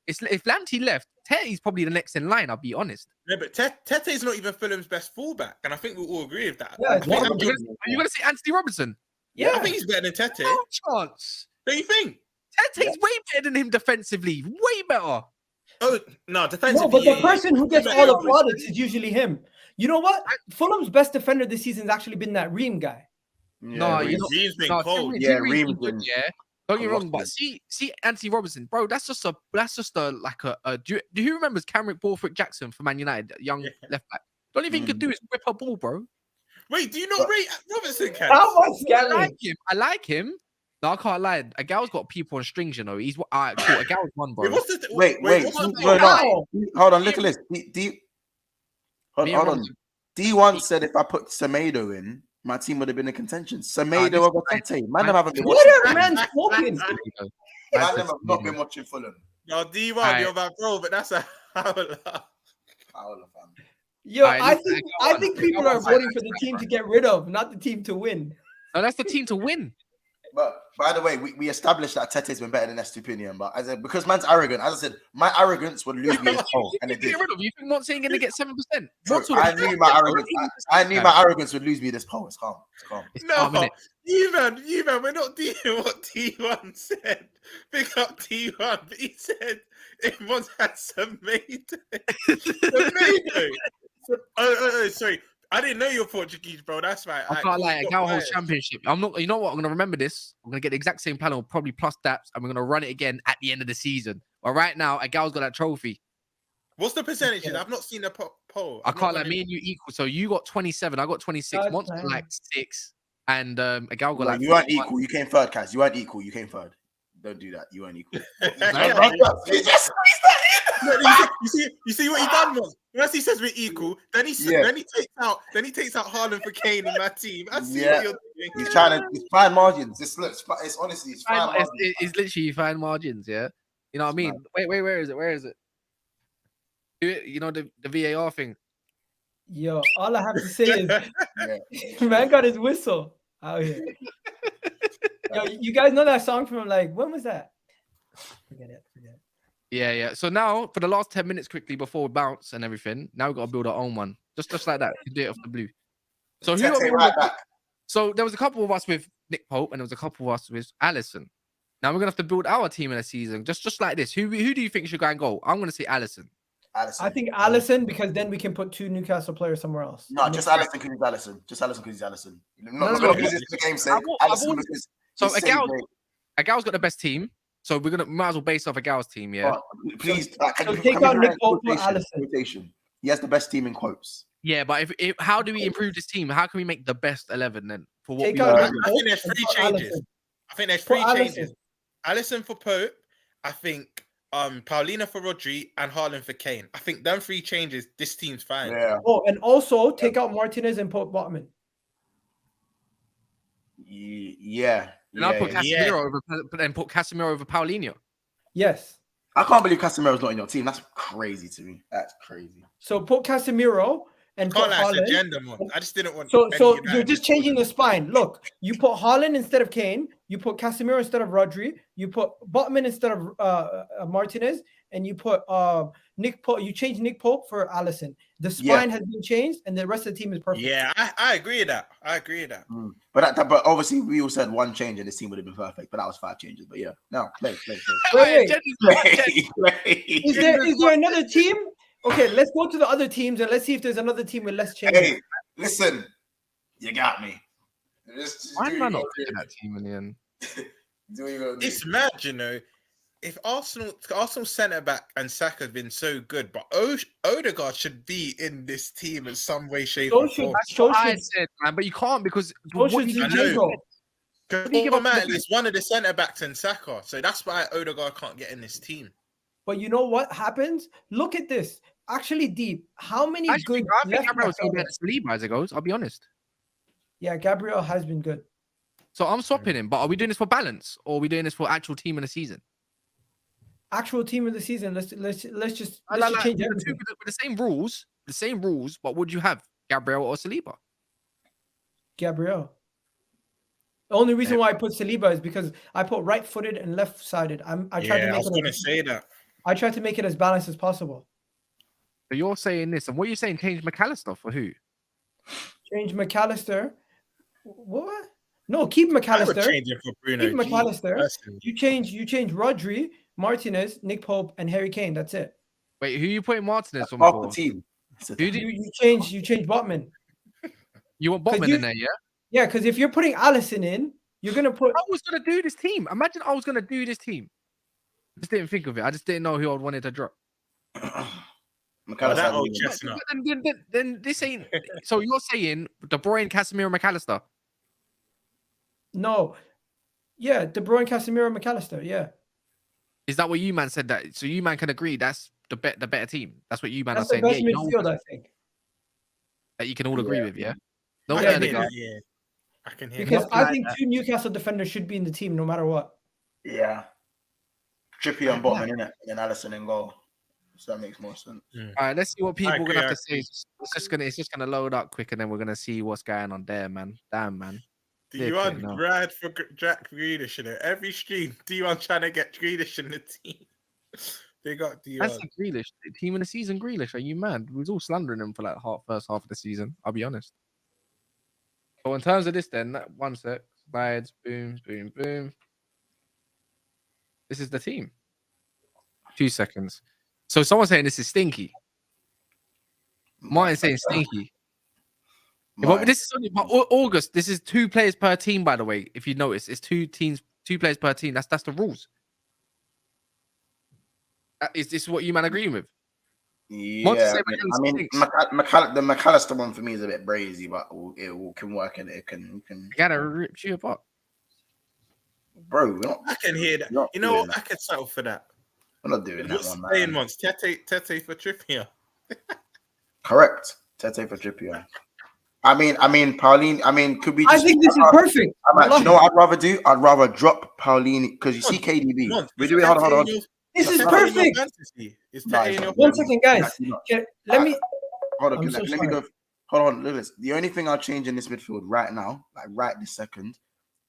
this. if Lamptey left, Tete's probably the next in line. I'll be honest. No, but Tete's not even Fulham's best fullback, and I think we'll all agree with that. Yeah, it's What? one of You're them. gonna say Anthony Robinson? I Yeah. think he's better than Tete. No chance. Don't you think? Tete's way better than him defensively. Way better. Oh no, defensively. No, but the person who gets all the Yeah. plaudits is usually him. You know what? Fulham's best defender this season has actually been that Ream guy. No, you know, Ream's been no, cold. Yeah, Ream's Ream's been good, been yeah. Don't get me wrong, but colossal. see Anthony Robinson, bro. That's just a like a. Do you remember Cameron Borthwick Jackson for Man United, young left back? The only thing he could do is whip a ball, bro. Wait, do you not rate Robinson? Ken? How much I like him. No, I can't lie. Egal's got people on strings, you know. He's cool. Egal's one, bro. Wait, what's the, Wait. what No, about- hold on, look at this. Hold Me and on. Robinson. D1 said if I put Semedo in, my team would have been in contention. Semedo this over guy- Tete. Man, them haven't been What watching. are man smoking? Man, them have not been watching Fulham. No, D1, Alright. you're about bro, but that's a howler. Yo, Alright, I listen, think Egal I think won. people Egal are won. voting for the team to get rid of, not the team to win. No, that's the team to win. But by the way, we established that Tete's been better than Estupinian. But because man's arrogant, as I said, my arrogance would lose me this poll, and it did. Get rid of you. Think Monts ain't gonna get 7%? Bro, I knew my arrogance. I knew my arrogance would lose me this poll. It's calm. It's calm. No, you man, we're not doing what T1 said. Pick up T1, but he said if Monts had Semedo. Oh, sorry. I didn't know you're Portuguese, bro. That's right. I can't lie. Egal holds championship. I'm not. You know what? I'm gonna remember this. I'm gonna get the exact same panel, probably plus Daps, and we're gonna run it again at the end of the season. But right now, Egal's got that trophy. What's the percentages? I've not seen the poll. I can't lie. Me and you equal. So you got 27. I got 26. Monts got like 6, and Egal got like. You weren't equal. You came third, Kas. You weren't equal. You came third. Don't do that. You weren't equal. You see what he done, man. Once he says we're equal, then he takes out Haaland for Kane in that team. I see what you're doing. He's trying to find margins. It's honestly it's fine margins. It's literally fine margins. Yeah, you know what I mean. Wait, where is it? Where is it? You know the VAR thing. Yo, all I have to say is, man got his whistle out here. Yo, you guys know that song from like when was that? Forget it. Yeah. So now for the last 10 minutes, quickly before we bounce and everything, now we've got to build our own one, just like that. You can do it off the blue. So So there was a couple of us with Nick Pope, and there was a couple of us with Allison. Now we're gonna have to build our team in a season, just like this. Who do you think should go and goal? I'm gonna say Allison. Allison. I think Allison, because then we can put 2 Newcastle players somewhere else. No, just Allison because he's Allison. Just Allison because he's Allison. Not No, because it's the game sake. I've Allison always- because So he's saved it. Agal's got the best team. So we might as well base off Agal's team, yeah. But please, So take out Nick Pope for Allison. Quotation. He has the best team in quotes. Yeah, but if how do we improve this team? How can we make the best 11 then for what Take we out want? Nick I Pope think there's and 3 put changes. Allison. I think there's For 3 Allison. changes. Allison for Pope. I think Paulina for Rodri and Haaland for Kane. I think them 3 changes, this team's fine. Yeah. Oh, and also take out Martinez and put Botman. Yeah. And I'll put Yeah. Casemiro over and put Casemiro over Paulinho. Yes. I can't believe Casemiro's not in your team. That's crazy to me. That's crazy. So put Casemiro and put Can't lie, it's a Haaland. gender man. I just didn't want. So any you're United just to- changing the spine. Look, you put Haaland instead of Kane. You put Casemiro instead of Rodri. You put Botman instead of Martinez, and you put Nick Pope. You change Nick Pope for Allison. The spine has been changed, and the rest of the team is perfect. Yeah, I agree with that. I agree with that. But obviously we all said 1 change and this team would have been perfect. But that was 5 changes. But yeah, no, play. Wait. Play. Is there another team? Okay, let's go to the other teams and let's see if there's another team with less changes. Hey, listen, you got me. Just Why do am I what not you picking gotta that team in the end? do. Do what you gotta do. It's mad, you know. If Arsenal centre back and Saka have been so good, but Odegaard should be in this team in some way, shape, So or should- form. That's what I said, man. But you can't because So what should do you I do? know. Zinchenko. Because you give up to automatically the- it's one of the centre backs and Saka, so that's why Odegaard can't get in this team. But you know what happens? Look at this. Actually, deep. How many Actually, good I think left Gabriel's backs still are there? better than Saliba as it goes. I'll be honest. Yeah, Gabriel has been good. So I'm swapping him. But are we doing this for balance or are we doing this for actual team in the season? Actual team of the season. Let's just Like, change with everything. the same rules. But would you have Gabriel or Saliba? Gabriel. The only reason why I put Saliba is because I put right-footed and left-sided. I tried to I make was going to it. say that. I tried to make it as balanced as possible. So you're saying this, and what are you saying? Change McAllister for who? Change McAllister. What? No, keep I would McAllister. change it for Bruno. Keep G, McAllister. personally. You change Rodri, Martinez, Nick Pope, and Harry Kane. That's it. Wait, who you putting Martinez on Half for? the team. Who did You change Botman. you want 'Cause Botman you- in there? Yeah. Yeah, because if you're putting Allison in, you're gonna put. I was gonna do this team. Imagine I was gonna do this team. Just didn't think of it. I just didn't know who I wanted to drop. McAllister. that old hasn't chestnut. But then this ain't. So you're saying De Bruyne, Casemiro, McAllister? No. Yeah, De Bruyne, Casemiro, McAllister. Yeah. Is that what you man said? That so you man can agree that's the better team. That's what you man That's are the saying. best Yeah, you know, midfield, I think. that you can all agree with. Yeah. No, I Yeah, can no, hear no. that, yeah. I can hear Because that. I think 2 Newcastle defenders should be in the team no matter what. Yeah. Trippier and Botman in it, and then Allison in goal. So that makes more sense. All right, let's see what people are agree, gonna have I to say. It's just gonna load up quick, and then we're gonna see what's going on there, man. Damn, man. D1 no. rad for Jack Grealish in it. Every stream, D1 trying to get Grealish in the team. They got D1. That's Grealish. Team in the season, Grealish. Are you mad? We was all slandering him for like first half of the season. I'll be honest. So in terms of this, then 1 sec. Slides, boom, boom, boom. This is the team. 2 seconds. So someone's saying this is stinky. Martin's saying stinky. But this is only August. This is 2 players per team, by the way. If you notice, it's 2 players per team. That's the rules. Is this what you man agree with? Yeah, Monts say I mean, stinks. the McAllister one for me is a bit brazy, but it can work and it can. You gotta rip you apart. Bro, we're not. I can hear that. Not You know doing what? I could settle for that. We're not doing that What's one, saying man. once? Tete for Trippier. Correct. Tete for Trippier. I mean, Pauline. I mean, could we? I Just, think this is perfect. you know what I'd rather do? I'd rather drop Pauline because you see KDB. We're doing. Hold on. This is No, perfect. Is No, Tete in your 1 second, guys. Actually not. Let me. Hold on. I'm so Let me sorry. go. Hold on. Look at this. The only thing I'll change in this midfield right now, like right this second,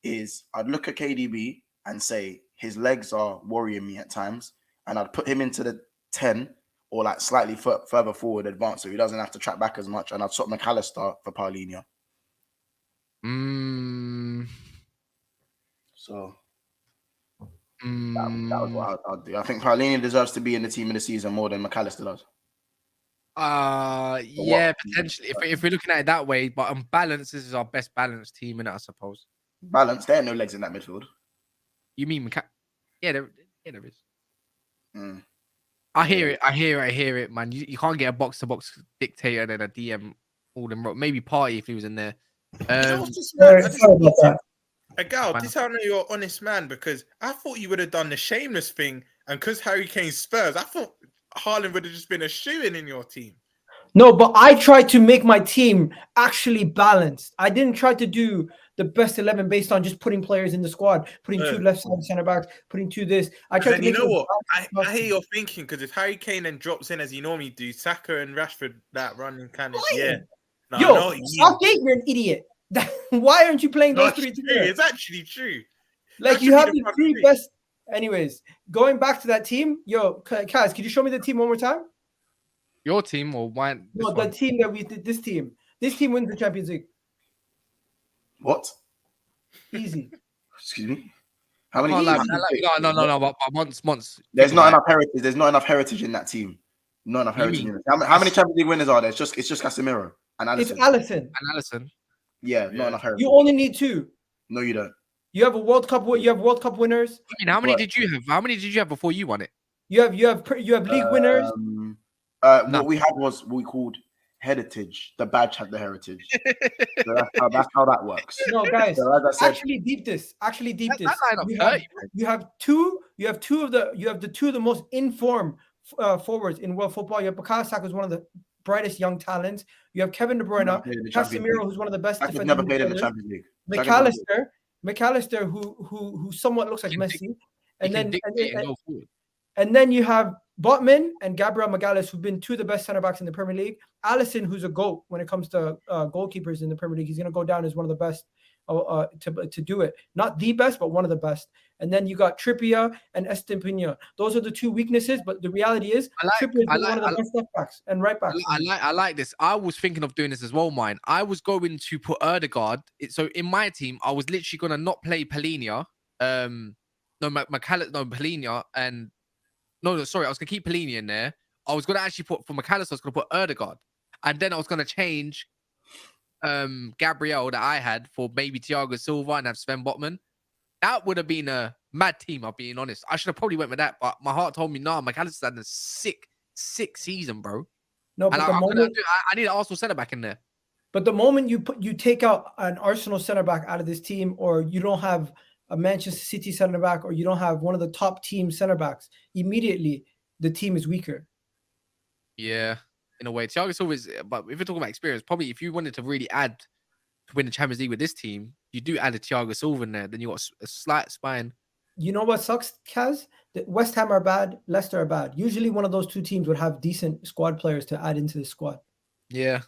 is I'd look at KDB and say his legs are worrying me at times, and I'd put him into the 10 or like slightly further forward, advanced, so he doesn't have to track back as much, and I'd swap McAllister for Paulinho. So that was what I'd do. I think Paulinho deserves to be in the team of the season more than McAllister does. Yeah, potentially. If we're looking at it that way, but on balance, this is our best balanced team, in it, I suppose. Balance. There are no legs in that midfield. You mean yeah, there is. Mm. I hear it, man. You can't get a box to box dictator and then a DM all in row. Maybe Party if he was in there. Sorry about that. Egal, this how I know you're an honest man, because I thought you would have done the shameless thing, and because Harry Kane's Spurs, I thought Haaland would have just been a shoo-in in your team. No, but I tried to make my team actually balanced. I didn't try to do the best 11 based on just putting players in the squad, putting two left side centre backs, putting two this. I tried to make. You know what? I hear your thinking, because if Harry Kane then drops in as he normally do, Saka and Rashford that running kind of No, Yo, Southgate, you're an idiot. Why aren't you playing those three together? It's actually true. Like, you have the three best. Anyways, going back to that team, yo, Kaz, could you show me the team one more time? Your team or mine? No, the team that we did. This team wins the Champions League. What? Easy. Excuse me. How many? No. But Monts. There's not enough heritage. There's not enough heritage in that team. Not enough heritage. In it. How many Champions League winners are there? It's just Casemiro and Alisson. It's Alisson. Yeah, not enough heritage. You only need two. No, you don't. You have a World Cup. You have World Cup winners. I mean, how many did you have? How many did you have before you won it? You have league winners. What we had was what we called heritage. The badge had the heritage. So that's how that works. No, guys. So as I said, actually deep this. You have two of the most informed forwards in world football. You have Bukayo, Saka, who's one of the brightest young talents. You have Kevin De Bruyne, Casemiro, who's one of the best. I've never played in the Champions League. McAllister, who somewhat looks like Messi, and then you have Botman and Gabriel Magalhaes, who've been two of the best center backs in the Premier League. Alisson, who's a GOAT when it comes to goalkeepers in the Premier League. He's going to go down as one of the best to do it. Not the best, but one of the best. And then you got Trippier and Estepiñán. Those are the two weaknesses, but the reality is Trippier is one of the best left backs and right backs. I like this. I was thinking of doing this as well, mine. I was going to put Ødegaard. So in my team, I was literally going to not play Palhinha. Palhinha and... No, sorry. I was going to keep Palhinha in there. I was going to actually put, for McAllister, I was going to put Ødegaard. And then I was going to change Gabriel that I had for maybe Thiago Silva and have Sven Botman. That would have been a mad team, I'm being honest. I should have probably went with that, but my heart told me, nah, McAllister's had a sick season, bro. No, but I need an Arsenal centre-back in there. But the moment you take out an Arsenal centre-back out of this team, or you don't have a Manchester City centre-back, or you don't have one of the top team centre-backs, immediately the team is weaker. Yeah, in a way. Thiago Silva is, but if you're talking about experience, probably if you wanted to really add to win the Champions League with this team, you do add a Thiago Silva in there, then you got a slight spine. You know what sucks, Kaz? That West Ham are bad, Leicester are bad. Usually one of those two teams would have decent squad players to add into the squad. Yeah.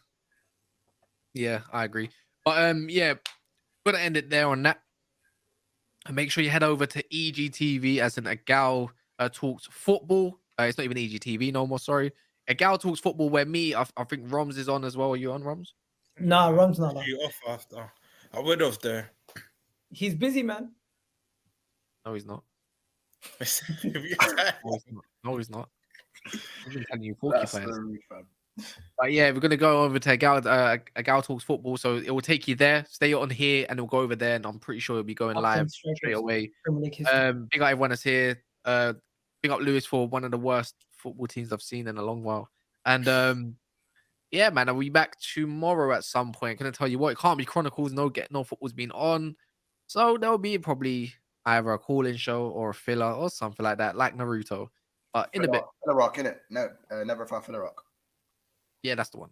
Yeah, I agree. But yeah, gonna end it there on that. And make sure you head over to EGTV, as in Egal Talks Football. It's not even EGTV no more, sorry. Egal Talks Football, where I think Romz is on as well. Are you on, Romz? Nah, Romz not on. You off after. I would have though. He's busy, man. No, he's not. No, he's not. I've been telling you, porcupines. But yeah, we're gonna go over to Egal Talks Football, so it will take you there. Stay on here, and it'll go over there, and I'm pretty sure it'll be going live straight away. Big up everyone that's here. Big up Lewis for one of the worst football teams I've seen in a long while. And yeah, man, I'll be back tomorrow at some point. Gonna tell you what, it can't be Chronicles. No football's been on, so there'll be probably either a call-in show or a filler or something like that, like Naruto. But in a bit, Filler Rock, innit? No, never found Filler Rock. Yeah, that's the one.